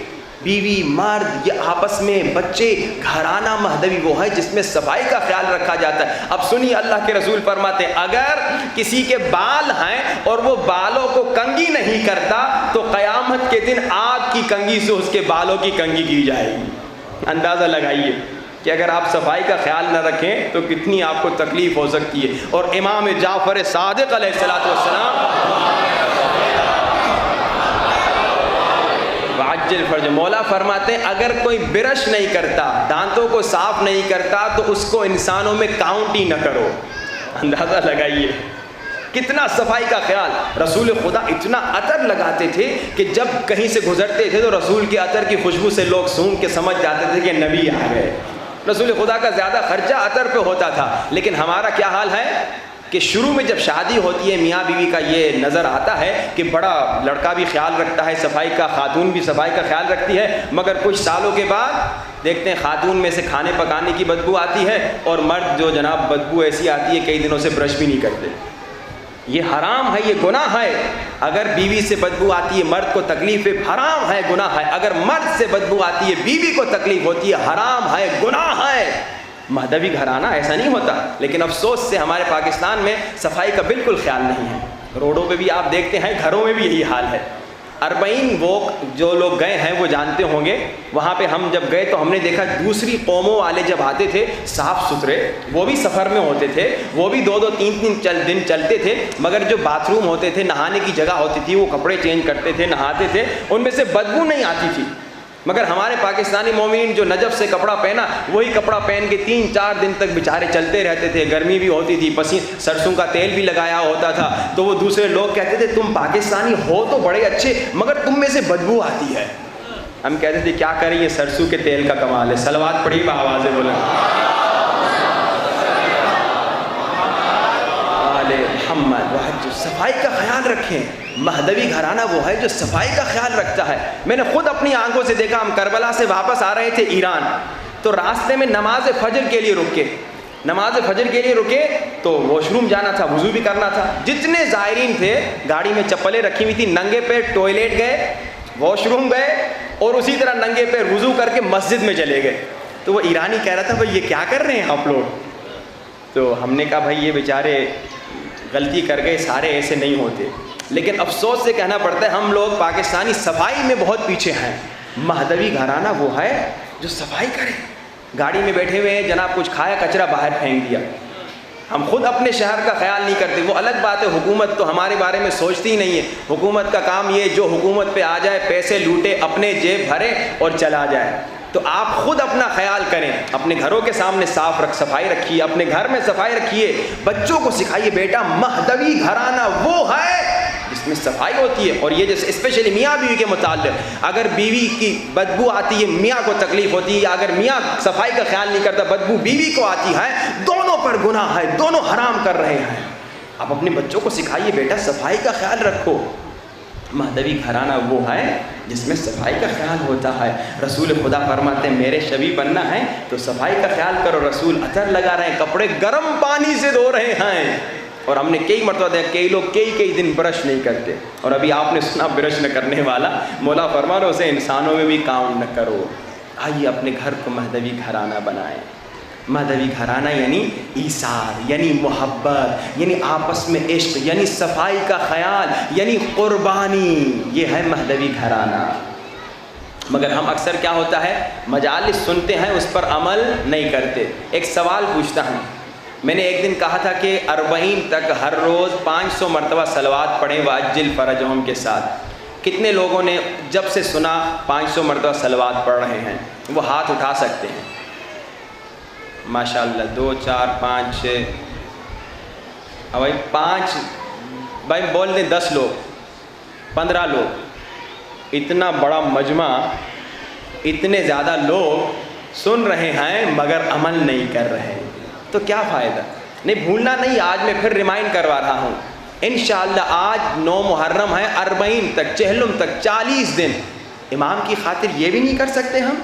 بیوی مرد یا آپس میں بچے, گھرانہ مہدوی وہ ہے جس میں صفائی کا خیال رکھا جاتا ہے. اب سنیے, اللہ کے رسول فرماتے ہیں اگر کسی کے بال ہیں اور وہ بالوں کو کنگھی نہیں کرتا تو قیامت کے دن آگ کی کنگھی سے اس کے بالوں کی کنگھی کی جائے گی. اندازہ لگائیے کہ اگر آپ صفائی کا خیال نہ رکھیں تو کتنی آپ کو تکلیف ہو سکتی ہے. اور امام جعفر صادق علیہ الصلوۃ والسلام وعجل فرج, مولا فرماتے ہیں اگر کوئی برش نہیں کرتا, دانتوں کو صاف نہیں کرتا, تو اس کو انسانوں میں کاؤنٹ ہی نہ کرو. اندازہ لگائیے کتنا صفائی کا خیال. رسول خدا اتنا عطر لگاتے تھے کہ جب کہیں سے گزرتے تھے تو رسول کے عطر کی خوشبو سے لوگ سونگھ کے سمجھ جاتے تھے کہ نبی آ گئے. رسول خدا کا زیادہ خرچہ عطر پہ ہوتا تھا. لیکن ہمارا کیا حال ہے کہ شروع میں جب شادی ہوتی ہے میاں بیوی کا یہ نظر آتا ہے کہ بڑا لڑکا بھی خیال رکھتا ہے صفائی کا, خاتون بھی صفائی کا خیال رکھتی ہے, مگر کچھ سالوں کے بعد دیکھتے ہیں خاتون میں سے کھانے پکانے کی بدبو آتی ہے اور مرد جو جناب بدبو ایسی آتی ہے کئی دنوں سے برش بھی نہیں کرتے. یہ حرام ہے, یہ گناہ ہے. اگر بیوی سے بدبو آتی ہے مرد کو تکلیف ہے, حرام ہے, گناہ ہے. اگر مرد سے بدبو آتی ہے بیوی کو تکلیف ہوتی ہے, حرام ہے, گناہ ہے. مہدوی گھرانہ ایسا نہیں ہوتا. لیکن افسوس سے ہمارے پاکستان میں صفائی کا بالکل خیال نہیں ہے. روڈوں پہ بھی آپ دیکھتے ہیں, گھروں میں بھی یہی حال ہے. 40 ووک جو لوگ گئے ہیں وہ جانتے ہوں گے, وہاں پہ ہم جب گئے تو ہم نے دیکھا دوسری قوموں والے جب آتے تھے صاف ستھرے, وہ بھی سفر میں ہوتے تھے, وہ بھی 2-2 3-3 دن چلتے تھے, مگر جو باتھ روم ہوتے تھے, نہانے کی جگہ ہوتی تھی, وہ کپڑے چینج کرتے تھے, نہاتے تھے, ان میں سے بدبو نہیں آتی تھی. مگر ہمارے پاکستانی مومنین جو نجف سے کپڑا پہنا وہی کپڑا پہن کے 3-4 دن تک بیچارے چلتے رہتے تھے. گرمی بھی ہوتی تھی, سرسوں کا تیل بھی لگایا ہوتا تھا, تو وہ دوسرے لوگ کہتے تھے تم پاکستانی ہو تو بڑے اچھے مگر تم میں سے بدبو آتی ہے. ہم کہتے تھے کیا کریں, یہ سرسوں کے تیل کا کمال ہے. صلوات پڑھی با آوازیں بولیں آل محمد. صفائی کا خیال رکھیں. مہدوی گھرانہ وہ ہے جو صفائی کا خیال رکھتا ہے. میں نے خود اپنی آنکھوں سے دیکھا, ہم کربلا سے واپس آ رہے تھے ایران, تو راستے میں نماز فجر کے لیے رکے تو واش روم جانا تھا, وضو بھی کرنا تھا. جتنے زائرین تھے گاڑی میں چپلیں رکھی ہوئی تھی, ننگے پیر ٹوائلٹ گئے, واش روم گئے, اور اسی طرح ننگے پیر وضو کر کے مسجد میں چلے گئے. تو وہ ایرانی کہہ رہا تھا بھائی یہ کیا کر رہے ہیں آپ لوگ. تو ہم نے کہا بھائی یہ بیچارے غلطی کر گئے, سارے ایسے نہیں ہوتے. لیکن افسوس سے کہنا پڑتا ہے ہم لوگ پاکستانی صفائی میں بہت پیچھے ہیں. مہدوی گھرانہ وہ ہے جو صفائی کرے. گاڑی میں بیٹھے ہوئے ہیں جناب, کچھ کھایا, کچرا باہر پھینک دیا. ہم خود اپنے شہر کا خیال نہیں کرتے. وہ الگ بات ہے, حکومت تو ہمارے بارے میں سوچتی ہی نہیں ہے. حکومت کا کام یہ, جو حکومت پہ آ جائے پیسے لوٹے, اپنے جیب بھرے اور چلا جائے. تو آپ خود اپنا خیال کریں, اپنے گھروں کے سامنے صفائی رکھیے, اپنے گھر میں صفائی رکھیے. بچوں کو سکھائیے بیٹا مہدوی گھرانہ وہ ہے جس میں صفائی ہوتی ہے. اور یہ جیسے اسپیشلی میاں بیوی کے متعلق, اگر بیوی کی بدبو آتی ہے میاں کو تکلیف ہوتی ہے, یا اگر میاں صفائی کا خیال نہیں کرتا بدبو بیوی کو آتی ہے, دونوں پر گناہ ہے, دونوں حرام کر رہے ہیں. آپ اپنے بچوں کو سکھائیے بیٹا صفائی کا خیال رکھو. مہدوی گھرانہ وہ ہے جس میں صفائی کا خیال ہوتا ہے. رسول خدا فرماتے ہیں میرے شبیہ بننا ہے تو صفائی کا خیال کرو. رسول عطر لگا رہے ہیں, کپڑے گرم پانی سے دھو رہے ہیں, اور ہم نے کئی مرتبہ دیکھا کئی لوگ کئی دن برش نہیں کرتے. اور ابھی آپ نے سنا برش نہ کرنے والا, مولا فرما رہے اسے انسانوں میں بھی کاؤنٹ نہ کرو. آئیے اپنے گھر کو مہدوی گھرانہ بنائیں. مہدوی گھرانہ یعنی ایثار, یعنی محبت, یعنی آپس میں عشق, یعنی صفائی کا خیال, یعنی قربانی. یہ ہے مہدوی گھرانہ. مگر ہم اکثر کیا ہوتا ہے, مجالس سنتے ہیں اس پر عمل نہیں کرتے. ایک سوال پوچھتا ہوں, میں نے ایک دن کہا تھا کہ 40 تک ہر روز 500 مرتبہ صلوات پڑھیں وعجل فرجہم کے ساتھ. کتنے لوگوں نے جب سے سنا 500 مرتبہ صلوات پڑھ رہے ہیں؟ وہ ہاتھ اٹھا سکتے ہیں. ماشاء اللہ 2 4 5 6 بھائی 5 بھائی بول دیں 10 لوگ 15 لوگ. اتنا بڑا مجمع, اتنے زیادہ لوگ سن رہے ہیں مگر عمل نہیں کر رہے, تو کیا فائدہ. نہیں بھولنا نہیں, آج میں پھر ریمائنڈ کروا رہا ہوں انشاءاللہ آج 9 محرم ہے، 40 تک، چہلم تک 40 دن امام کی خاطر یہ بھی نہیں کر سکتے ہم؟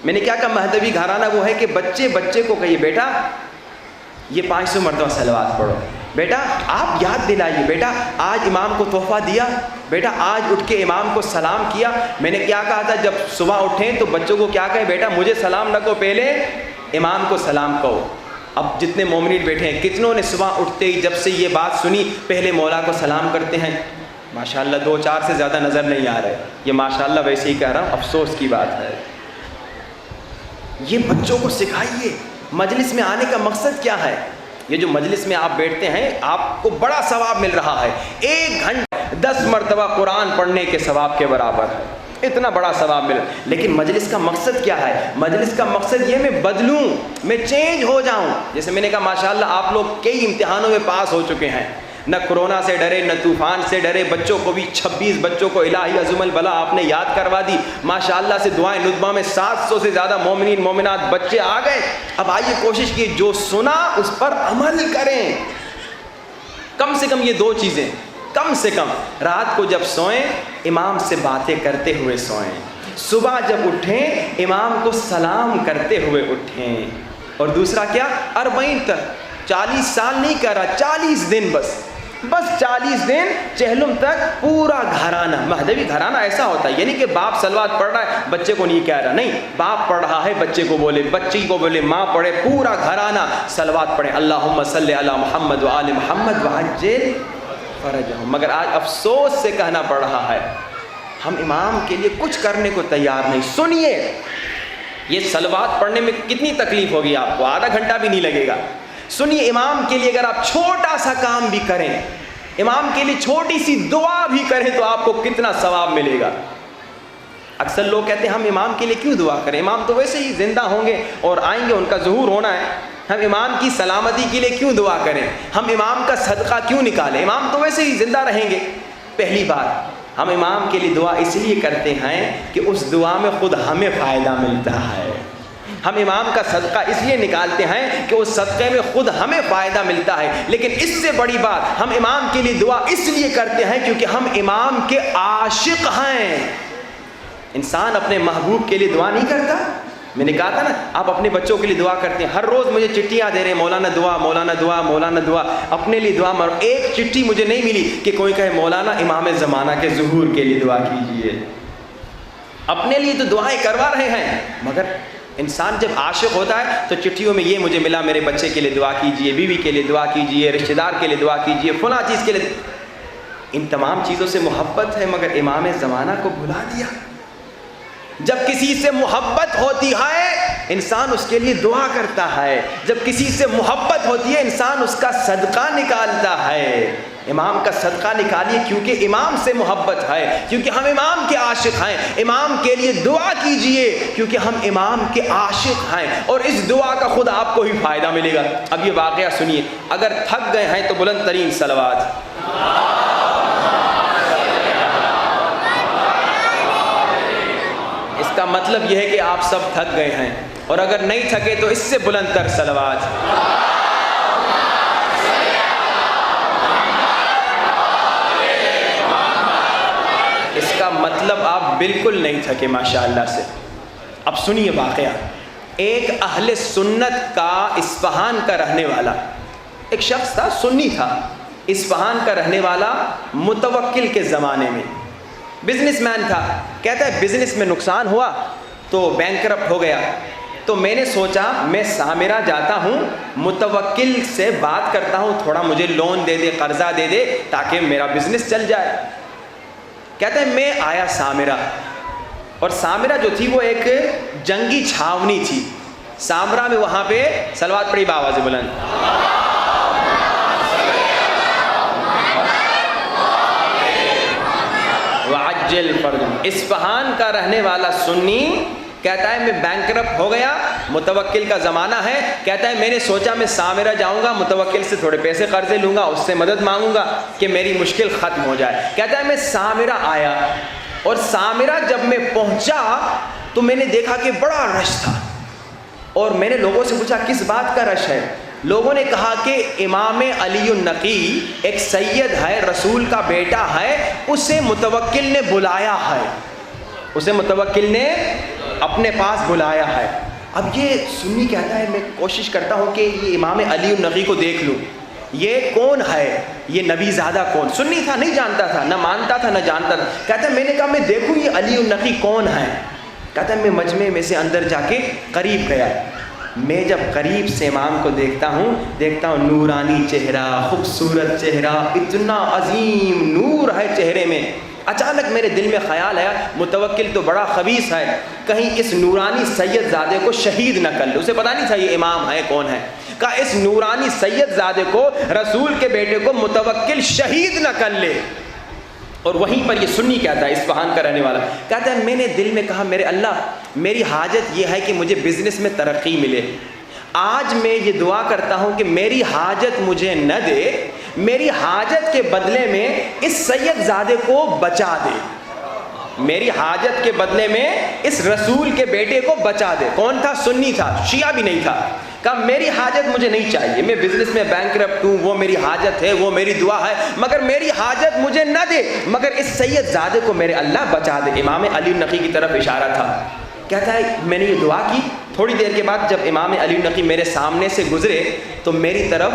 میں نے کیا کہا، مہدوی گھرانہ وہ ہے کہ بچے کو کہیے بیٹا یہ 500 مرتبہ صلوات پڑھو، بیٹا آپ یاد دلائیے، بیٹا آج امام کو تحفہ دیا، بیٹا آج اٹھ کے امام کو سلام کیا۔ میں نے کیا کہا تھا، جب صبح اٹھیں تو بچوں کو کیا کہیں، بیٹا مجھے سلام نہ کہو، پہلے امام کو سلام کہو۔ اب جتنے مومنین بیٹھے ہیں کتنوں نے صبح اٹھتے ہی جب سے یہ بات سنی پہلے مولا کو سلام کرتے ہیں؟ ماشاءاللہ 2-4 سے زیادہ نظر نہیں آ رہے، یہ ماشاءاللہ ویسے ہی کہہ رہا ہوں، افسوس کی بات ہے۔ یہ بچوں کو سکھائیے۔ مجلس میں آنے کا مقصد کیا ہے؟ یہ جو مجلس میں آپ بیٹھتے ہیں آپ کو بڑا ثواب مل رہا ہے، 1 گھنٹہ 10 مرتبہ قرآن پڑھنے کے ثواب کے برابر ہے، اتنا بڑا ثواب ملا۔ لیکن مجلس کا مقصد کیا ہے؟ مجلس کا مقصد یہ میں بدلوں، میں چینج ہو جاؤں۔ جیسے میں نے کہا ماشاءاللہ آپ لوگ کئی امتحانوں میں پاس ہو چکے ہیں، نہ کورونا سے ڈرے، نہ طوفان سے ڈرے، بچوں کو بھی 26 بچوں کو الہی عظم البلا آپ نے یاد کروا دی، ماشاءاللہ سے دعائیں ندبہ میں 700 سے زیادہ مومنین مومنات بچے آ گئے۔ اب آئیے کوشش کیے جو سنا اس پر عمل کریں، کم سے کم یہ 2 چیزیں، کم سے کم رات کو جب سوئیں امام سے باتیں کرتے ہوئے سوئیں، صبح جب اٹھیں امام کو سلام کرتے ہوئے اٹھیں، اور دوسرا کیا، 40 تک، 40 سال نہیں کہہ رہا، 40 دن بس 40 دن چہلم تک پورا گھرانہ۔ مہدوی گھرانہ ایسا ہوتا ہے، یعنی کہ باپ صلوات پڑھ رہا ہے بچے کو نہیں کہہ رہا، نہیں، باپ پڑھ رہا ہے بچے کو بولے، بچی کو بولے، ماں پڑھے، پورا گھرانہ صلوات پڑھے، اللہم صلی علی محمد وآل محمد وعجل فرجہم۔ مگر آج افسوس سے کہنا پڑ رہا ہے ہم امام کے لیے کچھ کرنے کو تیار نہیں۔ سنیے یہ صلوات پڑھنے میں کتنی تکلیف ہوگی آپ کو، آدھا گھنٹہ بھی نہیں لگے گا۔ سنیے امام کے لیے اگر آپ چھوٹا سا کام بھی کریں، امام کے لیے چھوٹی سی دعا بھی کریں تو آپ کو کتنا ثواب ملے گا۔ اکثر لوگ کہتے ہیں ہم امام کے لیے کیوں دعا کریں، امام تو ویسے ہی زندہ ہوں گے اور آئیں گے، ان کا ظہور ہونا ہے، ہم امام کی سلامتی کے لیے کیوں دعا کریں، ہم امام کا صدقہ کیوں نکالیں، امام تو ویسے ہی زندہ رہیں گے۔ پہلی بات ہم امام کے لیے دعا اس لیے کرتے ہیں کہ اس دعا میں خود ہمیں فائدہ ملتا ہے، ہم امام کا صدقہ اس لیے نکالتے ہیں کہ اس صدقے میں خود ہمیں فائدہ ملتا ہے۔ لیکن اس سے بڑی بات ہم امام کے لیے دعا اس لیے کرتے ہیں کیونکہ ہم امام کے عاشق ہیں۔ انسان اپنے محبوب کے لیے دعا نہیں کرتا؟ میں نے کہا تھا نا آپ اپنے بچوں کے لیے دعا کرتے ہیں، ہر روز مجھے چٹھیاں دے رہے ہیں، مولانا دعا، مولانا دعا، مولانا دعا، اپنے لیے دعا۔ ایک چٹھی مجھے نہیں ملی کہ کوئی کہے مولانا امام زمانہ کے ظہور کے لیے دعا کیجئے۔ اپنے لیے تو دعائیں کروا رہے ہیں، مگر انسان جب عاشق ہوتا ہے تو چٹھیوں میں یہ مجھے ملا، میرے بچے کے لیے دعا کیجئے، بیوی کے لیے دعا کیجئے، رشتہ دار کے لیے دعا کیجئے، فلاں چیز کے لیے۔ ان تمام چیزوں سے محبت ہے مگر امام زمانہ کو بھلا دیا۔ جب کسی سے محبت ہوتی ہے انسان اس کے لیے دعا کرتا ہے، جب کسی سے محبت ہوتی ہے انسان اس کا صدقہ نکالتا ہے۔ امام کا صدقہ نکالیے کیونکہ امام سے محبت ہے، کیونکہ ہم امام کے عاشق ہیں۔ امام کے لیے دعا کیجئے کیونکہ ہم امام کے عاشق ہیں، اور اس دعا کا خود آپ کو ہی فائدہ ملے گا۔ اب یہ واقعہ سنیے، اگر تھک گئے ہیں تو بلند ترین صلوات۔ اس کا مطلب یہ ہے کہ آپ سب تھک گئے ہیں، اور اگر نہیں تھکے تو اس سے بلند تر صلوات۔ اس کا مطلب آپ بالکل نہیں تھکے ماشاءاللہ سے۔ اب سنیے واقعہ، ایک اہل سنت کا اصفہان کا رہنے والا ایک شخص تھا، سنی تھا، اصفہان کا رہنے والا، متوکل کے زمانے میں بزنس مین تھا۔ کہتا ہے بزنس میں نقصان ہوا تو بینکرپٹ ہو گیا، تو میں نے سوچا میں سامرہ جاتا ہوں، متوکل سے بات کرتا ہوں، تھوڑا مجھے لون دے دے، قرضہ دے دے تاکہ میرا بزنس چل جائے۔ کہتا ہے میں آیا سامرہ، اور سامرہ جو تھی وہ ایک جنگی چھاونی تھی۔ سامرہ میں وہاں پہ صلوات پڑھی بآواز بلند۔ وعجل فرجہم۔ اصفہان کا رہنے والا سنی کہتا ہے میں بینکرپٹ ہو گیا، متوکل کا زمانہ ہے، کہتا ہے میں نے سوچا میں سامرہ جاؤں گا، متوکل سے تھوڑے پیسے قرضے لوں گا، اس سے مدد مانگوں گا کہ میری مشکل ختم ہو جائے۔ کہتا ہے میں سامرہ آیا، اور سامرہ جب میں پہنچا تو میں نے دیکھا کہ بڑا رش تھا، اور میں نے لوگوں سے پوچھا کس بات کا رش ہے؟ لوگوں نے کہا کہ امام علی النقی ایک سید ہے، رسول کا بیٹا ہے، اسے متوکل نے بلایا ہے، اسے متوکل نے اپنے پاس بلایا ہے۔ اب یہ سنی کہتا ہے، میں کوشش کرتا ہوں کہ یہ امام علی النقی کو دیکھ لوں، یہ کون ہے، یہ نبی زادہ کون؟ سنی تھا، نہیں جانتا تھا، نہ مانتا تھا نہ جانتا تھا۔ کہتا ہے میں نے کہا میں دیکھوں یہ علی النقی کون ہے۔ کہتا ہے میں مجمع میں سے اندر جا کے قریب گیا، میں جب قریب سے امام کو دیکھتا ہوں نورانی چہرہ، خوبصورت چہرہ، اتنا عظیم نور ہے چہرے میں۔ اچانک میرے دل میں خیال آیا متوکل تو بڑا خبیث ہے، کہیں اس نورانی سید زادے کو شہید نہ کر لے، اسے پتہ نہیں تھا یہ امام ہے کون ہے، کہا اس نورانی سید زادے کو، رسول کے بیٹے کو متوکل شہید نہ کر لے۔ اور وہیں پر یہ سنی کہتا ہے، اصفہان کا رہنے والا، کہتا ہے میں نے دل میں کہا میرے اللہ میری حاجت یہ ہے کہ مجھے بزنس میں ترقی ملے، آج میں یہ دعا کرتا ہوں کہ میری حاجت مجھے نہ دے، میری حاجت کے بدلے میں اس سید زادے کو بچا دے، میری حاجت کے بدلے میں اس رسول کے بیٹے کو بچا دے۔ کون تھا؟ سنی تھا، شیعہ بھی نہیں تھا۔ کہا میری حاجت مجھے نہیں چاہیے، میں بزنس میں بینکرپٹ ہوں، وہ میری حاجت ہے، وہ میری دعا ہے، مگر میری حاجت مجھے نہ دے، مگر اس سید زادے کو میرے اللہ بچا دے۔ امام علی النقی کی طرف اشارہ تھا۔ کہتا ہے میں نے یہ دعا کی، تھوڑی دیر کے بعد جب امام علی النقی میرے سامنے سے گزرے تو میری طرف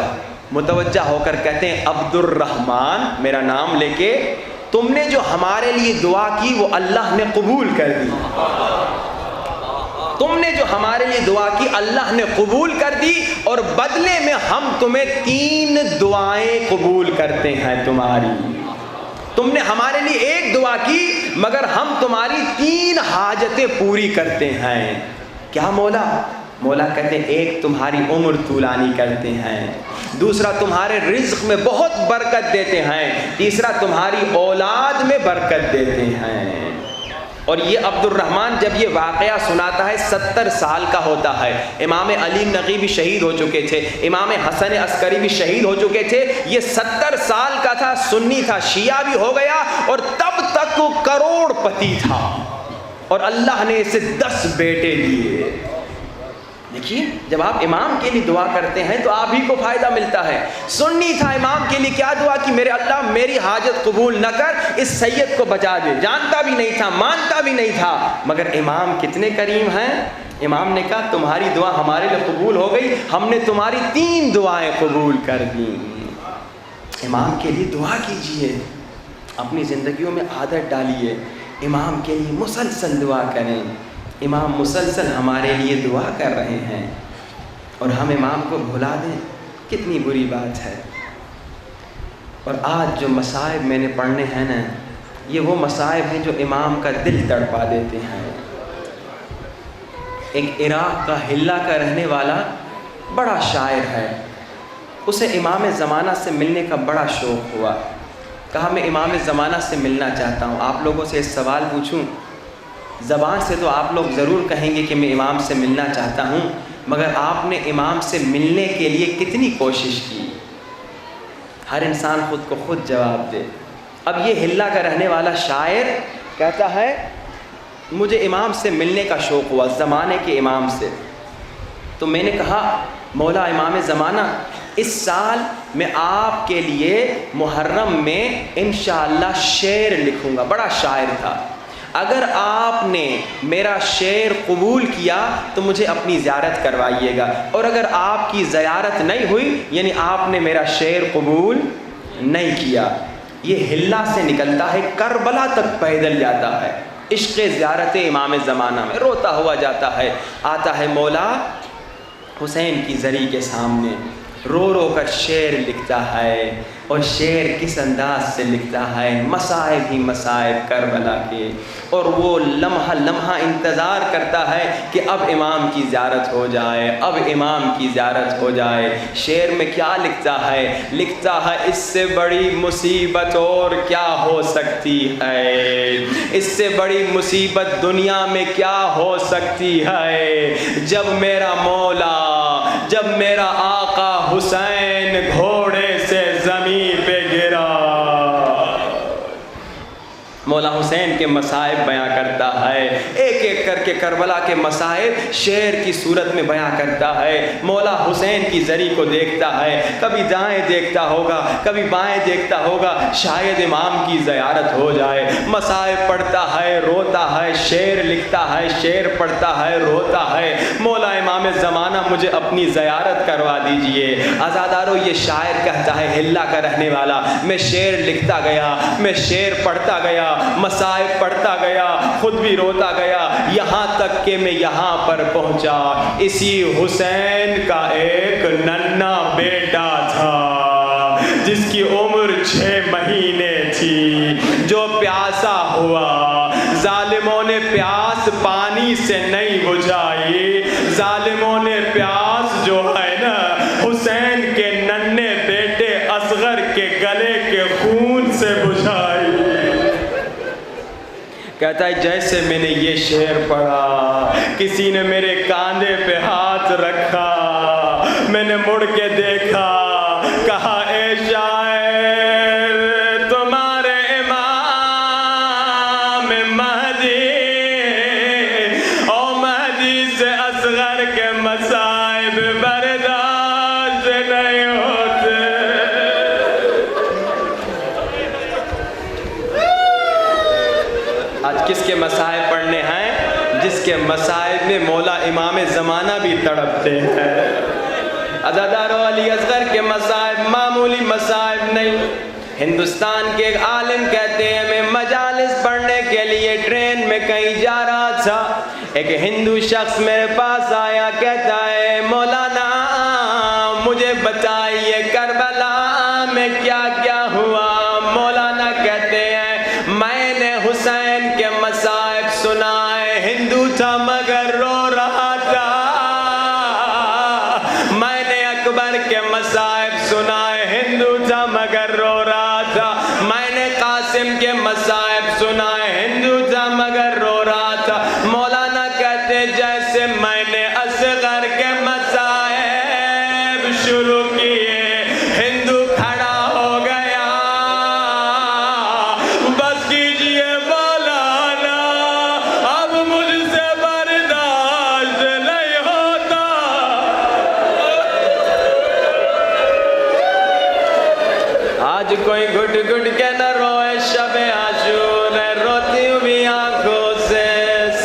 متوجہ ہو کر کہتے ہیں عبد الرحمن، میرا نام لے کے، تم نے جو ہمارے لیے دعا کی وہ اللہ نے قبول کر دی، تم نے جو ہمارے لیے دعا کی اللہ نے قبول کر دی، اور بدلے میں ہم تمہیں 3 دعائیں قبول کرتے ہیں تمہاری۔ تم نے ہمارے لیے ایک دعا کی مگر ہم تمہاری 3 حاجتیں پوری کرتے ہیں۔ کیا مولا؟ مولا کہتے ہیں ایک تمہاری عمر طولانی کرتے ہیں، دوسرا تمہارے رزق میں بہت برکت دیتے ہیں، تیسرا تمہاری اولاد میں برکت دیتے ہیں۔ اور یہ عبد الرحمن جب یہ واقعہ سناتا ہے 70 سال کا ہوتا ہے۔ امام علی نقی بھی شہید ہو چکے تھے، امام حسن عسکری بھی شہید ہو چکے تھے، یہ 70 سال کا تھا، سنی تھا، شیعہ بھی ہو گیا، اور تب تک وہ کروڑ پتی تھا، اور اللہ نے اسے 10 بیٹے دیے۔ دیکھیے جب آپ امام کے لیے دعا کرتے ہیں تو آپ ہی کو فائدہ ملتا ہے۔ سنی تھا، امام کے لیے کیا دعا کی؟ میرے اللہ میری حاجت قبول نہ کر، اس سید کو بچا دے۔ جانتا بھی نہیں تھا، مانتا بھی نہیں تھا، مگر امام کتنے کریم ہیں۔ امام نے کہا تمہاری دعا ہمارے لیے قبول ہو گئی، ہم نے تمہاری 3 دعائیں قبول کر دیں۔ امام کے لیے دعا کیجئے، اپنی زندگیوں میں عادت ڈالیے، امام کے لیے مسلسل دعا کریں۔ امام مسلسل ہمارے لیے دعا کر رہے ہیں اور ہم امام کو بھلا دیں، کتنی بری بات ہے۔ اور آج جو مصائب میں نے پڑھنے ہیں نا، یہ وہ مصائب ہیں جو امام کا دل تڑپا دیتے ہیں۔ ایک عراق کا حلہ کا رہنے والا بڑا شاعر ہے، اسے امام زمانہ سے ملنے کا بڑا شوق ہوا، کہا میں امام زمانہ سے ملنا چاہتا ہوں۔ آپ لوگوں سے ایک سوال پوچھوں، زبان سے تو آپ لوگ ضرور کہیں گے کہ میں امام سے ملنا چاہتا ہوں، مگر آپ نے امام سے ملنے کے لیے کتنی کوشش کی؟ ہر انسان خود کو خود جواب دے۔ اب یہ حلہ کا رہنے والا شاعر کہتا ہے مجھے امام سے ملنے کا شوق ہوا، زمانے کے امام سے، تو میں نے کہا مولا امام زمانہ اس سال میں آپ کے لیے محرم میں انشاءاللہ شعر لکھوں گا۔ بڑا شاعر تھا، اگر آپ نے میرا شعر قبول کیا تو مجھے اپنی زیارت کروائیے گا، اور اگر آپ کی زیارت نہیں ہوئی یعنی آپ نے میرا شعر قبول نہیں کیا۔ یہ حلہ سے نکلتا ہے، کربلا تک پیدل جاتا ہے، عشق زیارت امام زمانہ میں روتا ہوا جاتا ہے، آتا ہے مولا حسین کی زری کے سامنے، رو رو کر شعر لکھتا ہے، اور شعر کس انداز سے لکھتا ہے، مصائب ہی مصائب کربلا کے، اور وہ لمحہ لمحہ انتظار کرتا ہے کہ اب امام کی زیارت ہو جائے، اب امام کی زیارت ہو جائے۔ شعر میں کیا لکھتا ہے اس سے بڑی مصیبت اور کیا ہو سکتی ہے، اس سے بڑی مصیبت دنیا میں کیا ہو سکتی ہے، جب میرا مولا، جب میرا آقا حسین گھوڑے سے زمین پہ گرا۔ مولا حسین کے مصائب بیاں کرتا ہے، ایک ایک کر کے کربلا کے مصائب شعر کی صورت میں بیاں کرتا ہے۔ مولا حسین کی زری کو دیکھتا ہے، کبھی دائیں دیکھتا ہوگا کبھی بائیں دیکھتا ہوگا، شاید امام کی زیارت ہو جائے۔ مصائب پڑھتا ہے، روتا ہے، شعر لکھتا ہے، شعر پڑھتا ہے، روتا ہے، مولا امام زمانہ مجھے اپنی زیارت کروا دیجئے۔ عزادارو، یہ شاعر کہتا ہے، ہلا کا رہنے والا، میں شعر لکھتا گیا، میں شعر پڑھتا گیا، مصائب پڑھتا گیا، خود بھی روتا گیا، یہاں تک کہ میں یہاں پر پہنچا۔ اسی حسین کا ایک ننھا بیٹا تھا جس کی عمر 6 مہینے تھی، جو پیاسا ہوا، ظالموں نے پیاس پانی سے نہیں بجھائی، ظالموں نے پیاس جو ہے نا حسین کے ننھے بیٹے اصغر کے گلے کے خون سے بجھائی۔ کہتا ہے جیسے میں نے یہ شعر پڑھا، کسی نے میرے کاندھے پہ ہاتھ رکھا، میں نے مڑ کے دیکھا، کہا اے شاعر، تمہارے امام مہدی اور مہدی سے اصغر کے مصائب برداشت نہیں ہوتے۔ آج کس کے مصائب پڑھنے ہیں؟ جس کے مصائب میں مولا امام زمانہ بھی تڑپتے ہیں۔ عزادارو، علی اصغر کے مصائب معمولی مصائب نہیں۔ ہندوستان کے ایک عالم کہتے ہیں، میں مجالس پڑھنے کے لیے ٹرین میں کہیں جا رہا تھا، ایک ہندو شخص میرے پاس آیا، کہتا ہے مولانا مجھے بتائیے کربلا میں کیا کیا ہوا۔ مولانا کہتے ہیں میں نے حسین کے مصائب سنائے، ہندو تھا مگر رو رہا تھا، میں نے اکبر کے مصائب سنائے، ہندو تھا مگر رو رہا تھا، میں نے قاسم کے مصائب سنائے، ہندو تھا مگر رو رہا تھا۔ مولانا کہتے جیسے میں نے اصغر کے مصائب شروع کیے، ہندو کھڑا ہو گیا، بس کیجئے مولانا، اب مجھ سے برداشت نہیں ہوتا۔ آج کوئی گھٹ گھٹ کے نہ روئے شب عاشور، روتی ہوئی آنکھوں سے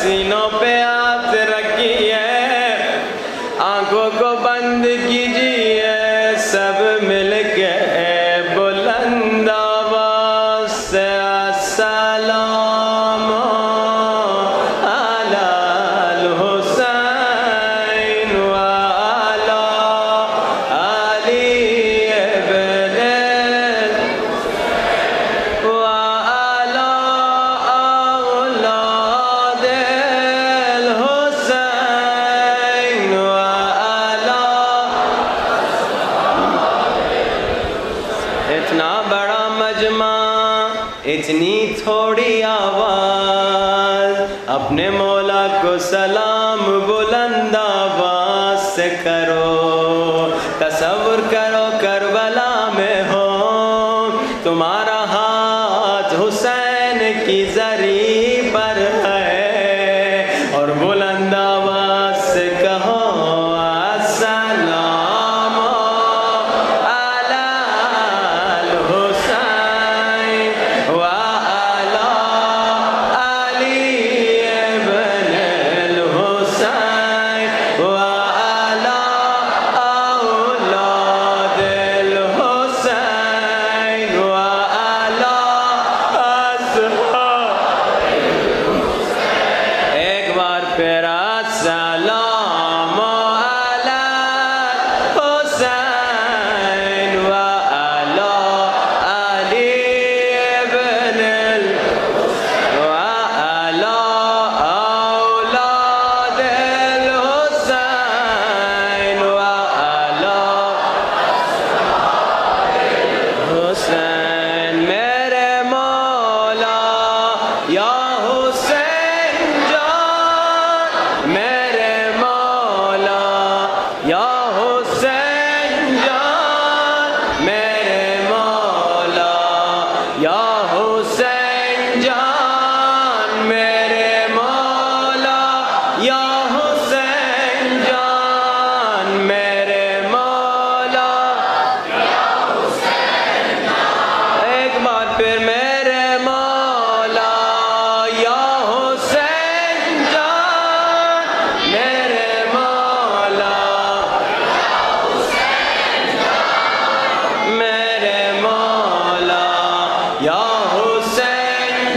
سینوں پہ ہاتھ رکھیے، آنکھوں کو بند کیجئے، سب مل کے بلند آواز سے السلام علی الحسین وعلی علی ابن وعلی اولاد الحسین وعلی۔ اتنا بڑا مجمع، اتنی تھوڑی آواز، اپنے مولا کو سلام بلند آواز سے کرو۔ تصور کرو کربلا میں ہو، تمہارا ہاتھ حسین کی زری پر ہے، اور بلند آواز سے کہو السلام علی الحسین وعلی علی ابن الحسین وعلی اولاد الحسین وعلی اصحاب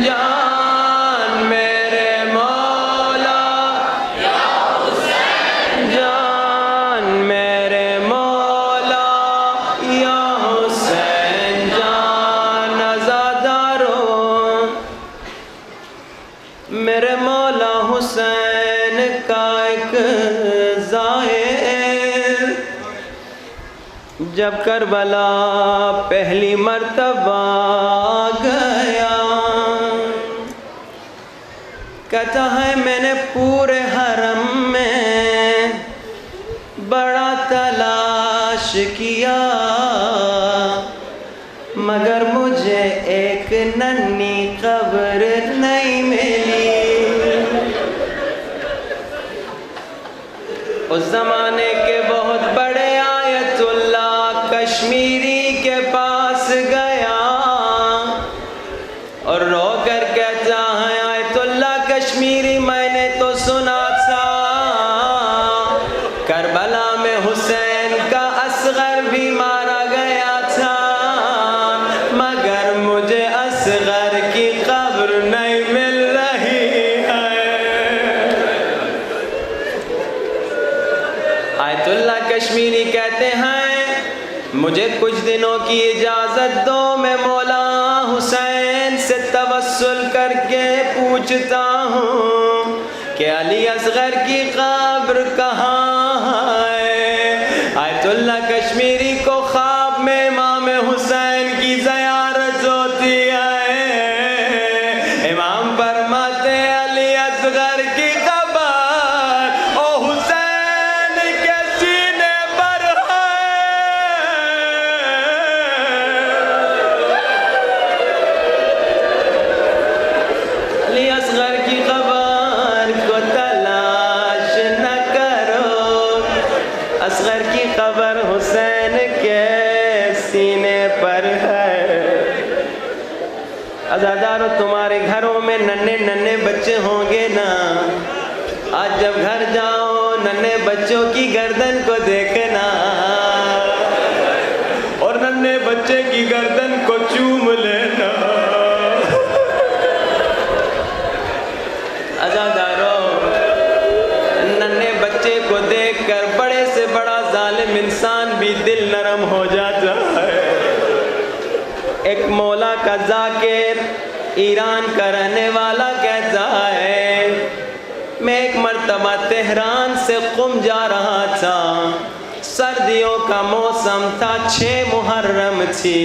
جان میرے مولا یا حسین جان میرے مولا یا حسین جان عزادارو میرے مولا حسین کا ایک ظاہر جب کربلا پہلی مرتبہ گیا کہتا ہے میں نے پورے حرم میں بڑا تلاش کیا مگر مجھے ایک ننھی قبر نہیں ملی اس زمانے کے بہت بڑے آیت اللہ کشمیری کے پاس گیا اور رو کر کہتا ہے آیت اللہ کشمیری میں نے تو سنا تھا کربلا میں حسین کا اصغر بھی مارا گیا تھا مگر مجھے اصغر کی قبر نہیں مل رہی آیت اللہ کشمیری کہتے ہیں مجھے کچھ دنوں کی اجازت دو میں مولا حسین سے توسل کر کے پوچھتا ہوں کہ علی اصغر کی قبر کہاں ہے آیت اللہ کشمیری کو خواب میں امام حسین کی زیارت ہوتی ہے امام فرماتے علی اصغر کی اصغر کی قبر حسین کے سینے پر ہے عزادارو تمہارے گھروں میں ننھے ننھے بچے ہوں گے نا آج جب گھر جاؤ ننھے بچوں کی گردن کو دیکھنا اور ننھے بچے کی گردن کو چوم لینا عزادارو ننھے بچے کو دیکھ کر بڑے سے بڑا ظالم انسان بھی دل نرم ہو جاتا ہے ایک مولا کا ذاکر ایران کا رہنے والا کہتا ہے میں ایک مرتبہ تہران سے قم جا رہا تھا سردیوں کا موسم تھا 6 محرم تھی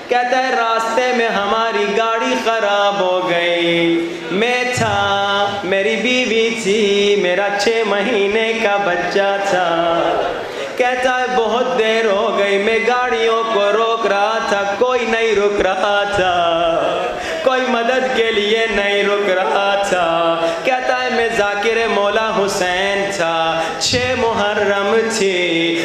کہتا ہے راستے میں ہماری گاڑی خراب ہو گئی میں تھا میری بیوی تھی میرا 6 مہینے کا بچہ تھا کہتا ہے بہت دیر ہو گئی میں گاڑیوں کو روک رہا تھا کوئی نہیں رک رہا تھا کوئی مدد کے لیے نہیں رک رہا تھا کہتا ہے میں ذاکر مولا حسین تھا 6 محرم تھی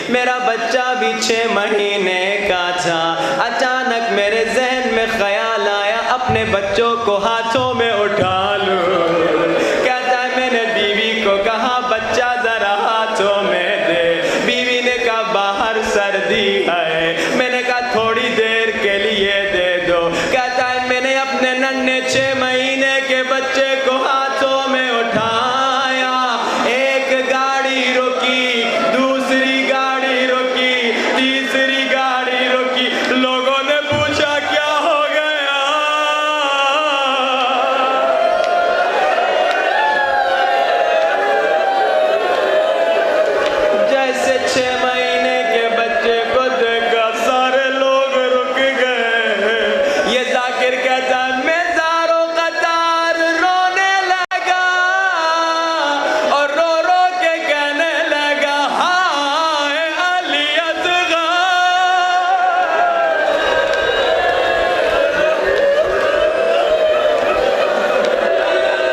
میرا بچہ بھی 6 مہینے کا تھا اچانک میرے ذہن میں خیال آیا اپنے بچوں کو ہاتھوں میں اٹھا لوں کہتا ہے میں نے بیوی کو کہا بچہ ذرا ہاتھوں میں دے بیوی نے کہا باہر سردی ہے میں نے کہا تھوڑی دیر کے لیے دے دو کہتا ہے میں نے اپنے ننھے 6 مہینے کے بچے کو ہاتھوں میں اٹھایا ایک گاڑی رکی دوسری گاڑی رکی تیسری گاڑی رکی لوگوں نے پوچھا کیا ہو گیا جیسے 6 مہینے کے بچے کو دیکھا سارے لوگ رک گئے یہ ذاکر کہتا ہے میں زاروں قطار رونے لگا اور رو رو کے کہنے لگا ہائے علی اصغر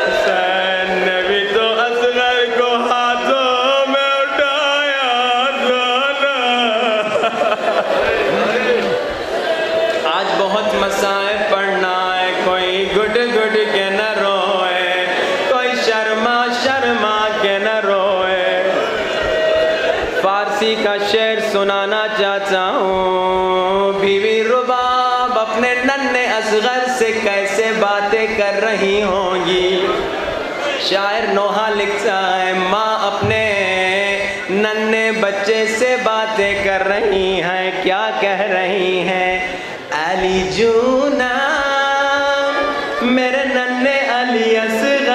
حسین نے بھی تو اصغر کو ہاتھوں میں اٹھایا آج بہت مسائب پڑھنا ہے کوئی گٹ گٹ کے نہ روئے کوئی شرما شرما کے نہ روئے فارسی کا شعر سنانا چاہتا ہوں بیوی رباب اپنے ننھے اصغر سے کیسے باتیں کر رہی ہوں گی. شاعر نوحہ لکھتا ہے ماں اپنے ننھے بچے سے باتیں کر رہی ہیں. کیا کہہ رہی ہیں؟ علی جونا میرے ننھے علی اصغر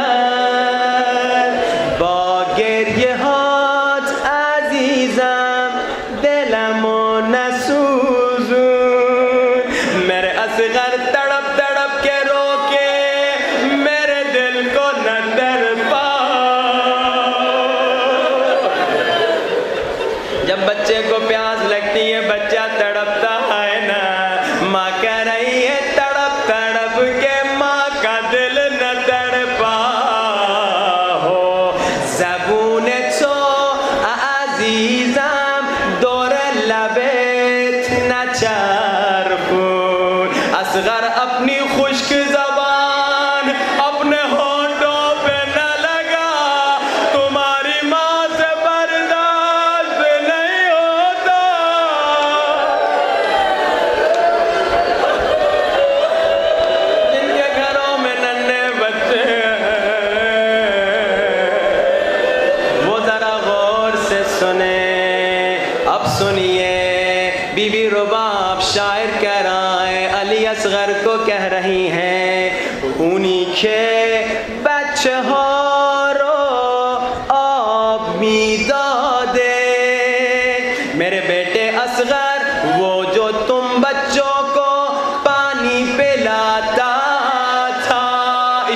با گریه هات عزیزم دلمو نسوزون. میرے اصغر تڑپ تڑپ کے رو کے میرے دل کو نہ تڑپا. جب بچے کو پیاس لگتی ہے بچہ تڑپتا ہے نا, ماں کہہ رہی ہے تڑپ تڑپ کے ماں کا دل نہ تڑپا ہو. زبون تو عزیزم دور لبت نچرخون. اصغر اپنی خشک زبان اپنے ہونٹوں پہ نہ لگا, تمہاری ماں سے برداشت نہیں ہوتا. جن کے گھروں میں ننھے بچے ہیں وہ ذرا غور سے سنیں. اب سنیے بی بی رباب شاعر کہہ رہا ہے علی اصغر کو کہہ رہی ہیں اونی کے بچه ها رو آب میداده. میرے بیٹے اصغر وہ جو تم بچوں کو پانی پلاتا تھا,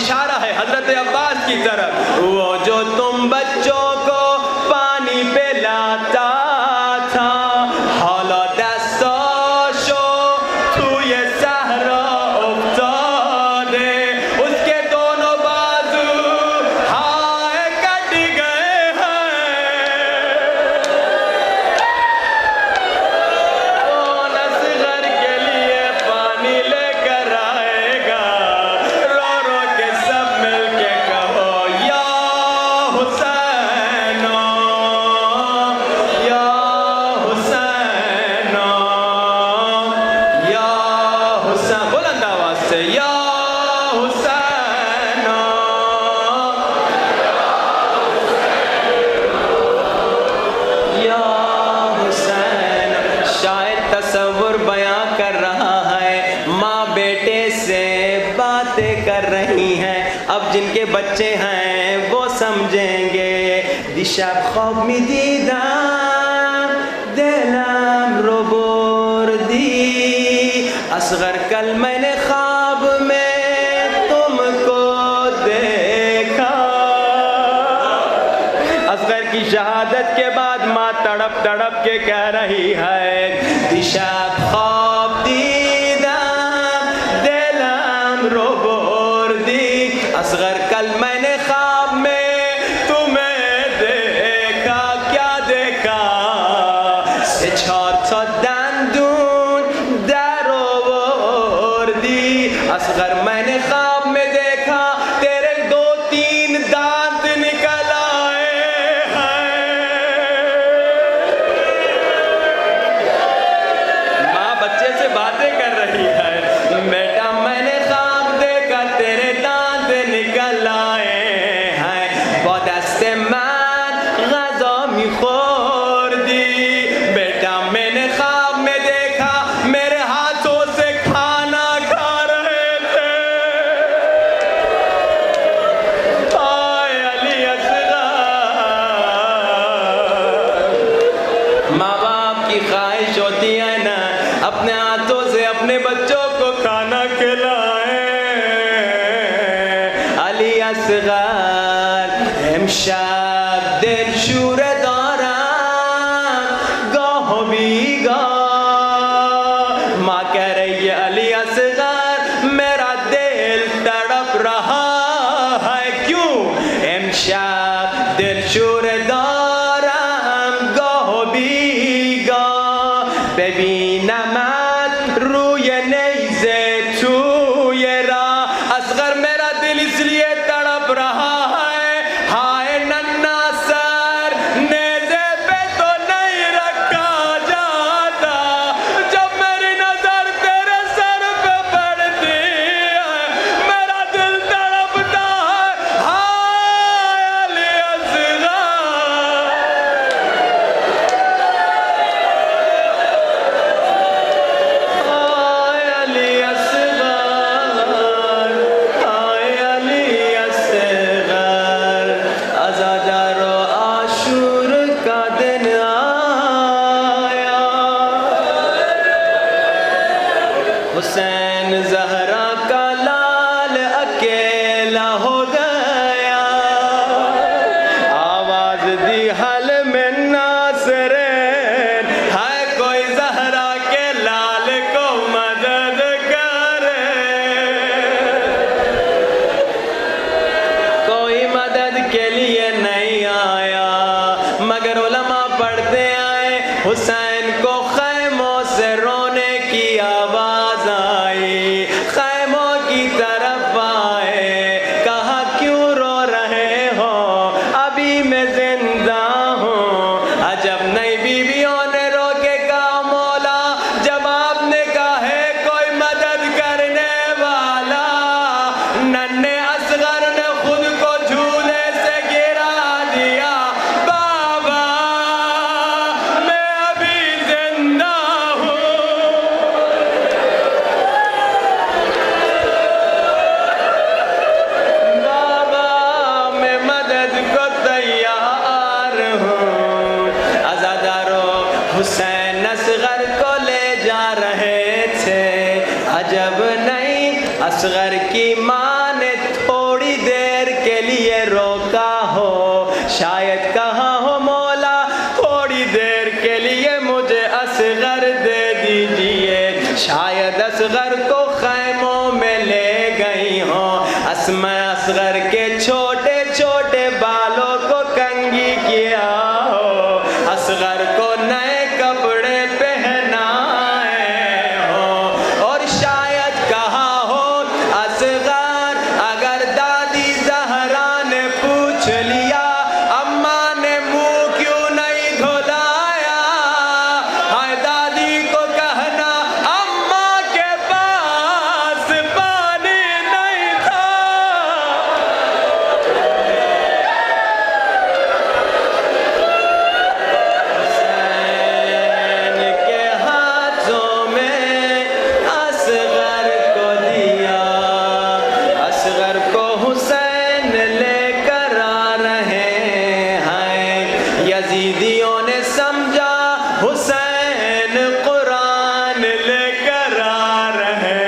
اشارہ ہے حضرت عباس کی طرف, وہ جو تم بچوں کو پانی پلاتا تھا حالا دستاشو توی صحرا افتاده. اس کے دونوں بازو ہائے کٹ گئے ہیں. کون اصغر کے لیے پانی لے کر آئے گا؟ رو رو کے سب مل کے کہو یا حسین یا حسین یا حسین. بلند آواز سے یا حسین یا حسین. شاعر تصور بیاں کر رہا ہے ماں بیٹے سے باتیں کر رہی ہیں. اب جن کے بچے ہیں وہ سمجھیں گے. دیشب خواب می دیدم دلم رو بردی. اصغر کل میں نے خواب میں تم کو دیکھا. اصغر کی شہادت کے بعد ماں تڑپ تڑپ کے کہہ رہی ہے دیشب خواب دیدم دلم رو بردی. اصغر کل میں نے خواب میں تمہیں دیکھا. کیا دیکھا؟ سه چهار تا دندون در آوردی. اصغر میں نے خواب میں دیکھا تیرے 2-3 دانت نکل آئے ہیں. ماں بچے سے باتیں کر رہی ہے بیٹا میں نے خواب دیکھا تیرے دانت نکل آئے ہیں. با دست من غذا میخوردی. بیٹا میں نے خواب میں دیکھا میرے ہاتھوں سے کھانا کھا رہے تھے. آئے علی اصغر. ماں باپ کی خواہش ہوتی ہے نا اپنے ہاتھوں سے اپنے بچوں کو کھانا کھلائیں. علی اصغر امشب دلشور دارم گاه و بیگاه. ماں کہہ رہی ہے علی اصغر میرا دل تڑپ رہا ہے. کیوں؟ امشب دلشور دارم گاه و بیگاه. ببینمت روی نیزه توی راه. اصغر میرا دل اس لیے تڑپ رہا ہے ہائے ننھا سر نیزے پہ تو نہیں رکھا جاتا. جب میری نظر تیرے سر پہ پڑتی ہے میں اگر علماء پڑھتے آئے حسین کو خیموں سے رونے کی آواز آئی، خیموں کی طرف آئے، کہا کیوں رو رہے ہو، ابھی میں زندہ ہوں۔ عجب نہیں بیویوں نے رو کے کہا مولا جب آپ نے کہا ہے کوئی مدد کرنے والا، ننھے اصغر نے خود کو جھولے سے گرا دیا، بابا میں ابھی زندہ ہوں۔ بابا میں مدد کو تیار ہوں۔ عزادارو حسین اصغر کو لے جا رہے تھے، عجب نہیں اصغر کی ماں نے تھوڑی دیر کے لیے روکا ہو، شاید کہا ہو مولا تھوڑی دیر کے لیے مجھے اصغر دے دیجئے، شاید اصغر کو خیموں میں لے گئی ہوں، اسماء اصغر کے چھوٹے چھوٹے بالوں کو کنگھی کیا ہو، اصغر کو نئے کپڑے پہنائے ہو، اور شاید کہا ہو اصغر اگر دادی زہرا نے پوچھ لیا اماں نے منہ کیوں نہیں دھلایا، ہائے دادی کو کہنا اماں کے پاس پانی نہیں تھا۔ حسین کے ہاتھوں میں اصغر کو دیا، اصغر کو حسین لے کر آ رہے ہیں، یزیدیوں نے سمجھا حسین قرآن لے کر آ رہے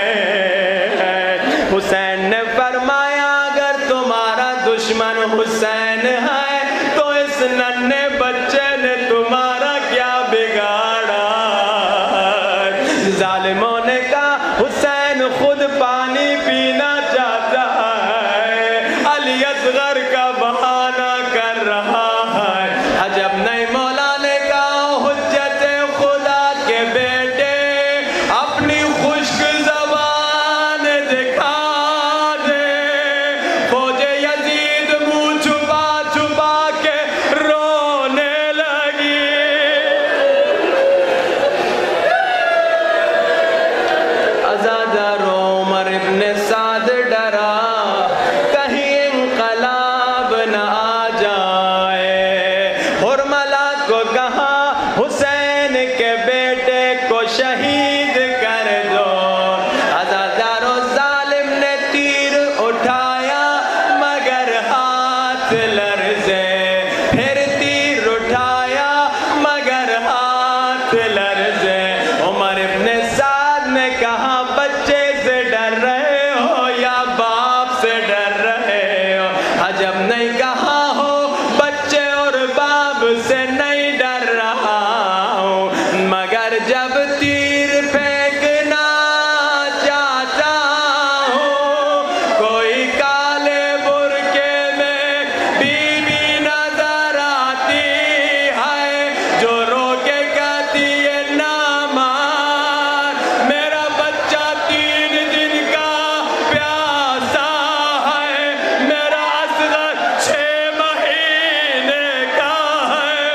ہیں، حسین نے فرمایا اگر تمہارا دشمن حسین ہے تو اس ننھے بچے نے تمہارا کیا بگاڑا۔ ظالموں نے کہا حسین خود پانی پینا چاہتا ہے، علی اصغر کا بہانہ کر رہا ہے۔ عجب نہیں مولا نے کہا حجت خدا کے بیٹے اپنی خشک زبان دکھا دے، فوج یزید منہ چھپا چھپا کے رونے لگی۔ عزادارو عمر ابن سعد ڈرا کہیں انقلاب نہ آ جائے، حرملہ کو کہا حسین کے بیٹے کو شہید کر دو، عزادارو ظالم نے تیر اٹھایا مگر ہاتھ لرزے، پھر تیر اٹھایا مگر ہاتھ لرزے۔ عمر ابن سعد نے کہا بچے سے ڈر رہے ہو یا باپ سے ڈر رہے ہو، عجب نہیں کہا ہو بچے اور باپ سے نہیں ڈر رہا ہوں، مگر جب تیر پھینکنا چاہتا ہوں کوئی کالے برقعے میں بیوی نظر آتی ہے جو رو کے کہتی ہے نہ مار، میرا بچہ 3 دن کا پیاسا ہے، میرا اصغر 6 مہینے کا ہے۔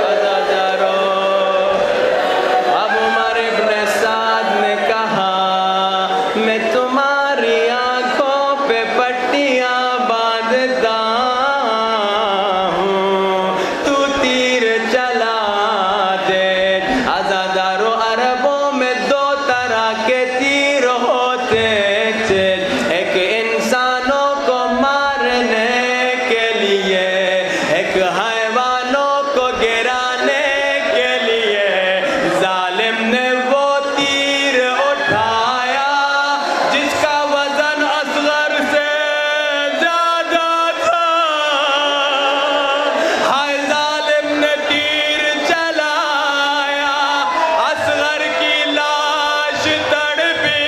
عزادارو اب عمر ابن سعد نے کہا میں تمہاری آنکھوں پہ پٹیاں باندھتا ہوں، تو تیر چلا دے۔ عزادارو عربوں میں 2 طرح کے تیر ہوتے تھے، ایک انسانوں کو مارنے کے لیے، ایک حیوانوں کو گرانے کے لیے۔ ظالم نے وہ تیر اٹھایا جس کا وزن اصغر سے زیادہ تھا، ہائے ظالم نے تیر چلایا، اصغر کی لاش تڑپی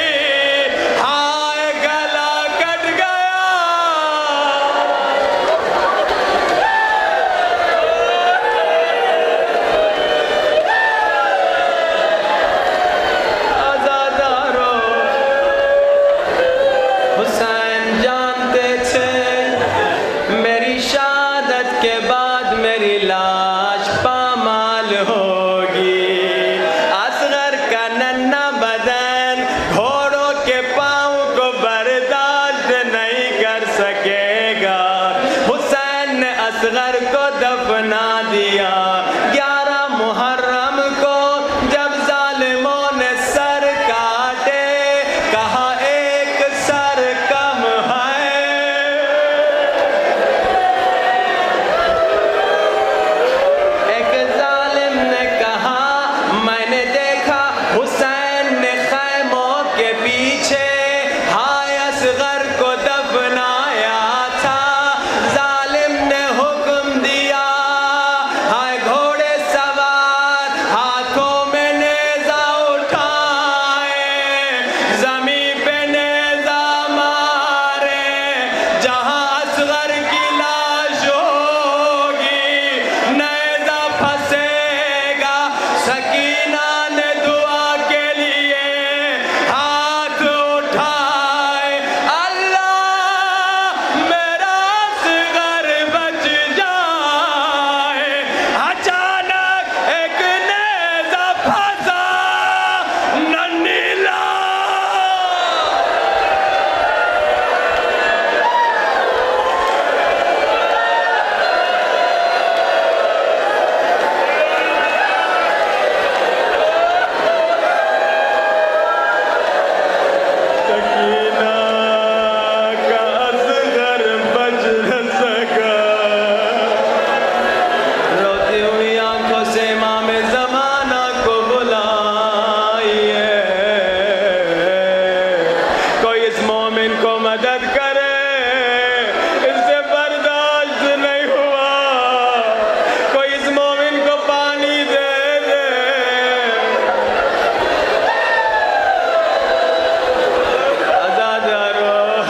مدد کرے، اس سے برداشت نہیں ہوا، کوئی اس مومن کو پانی دے دے۔ عزادارو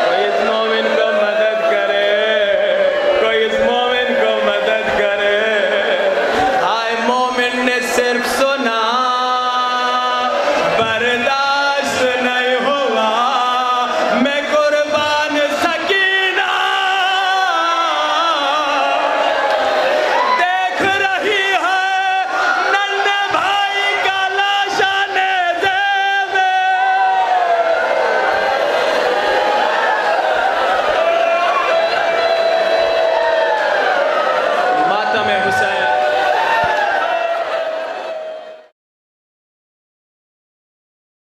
کوئی اس مومن کو مدد کرے، کوئی اس مومن کو مدد کرے۔ ہائے مومن نے صرف سنا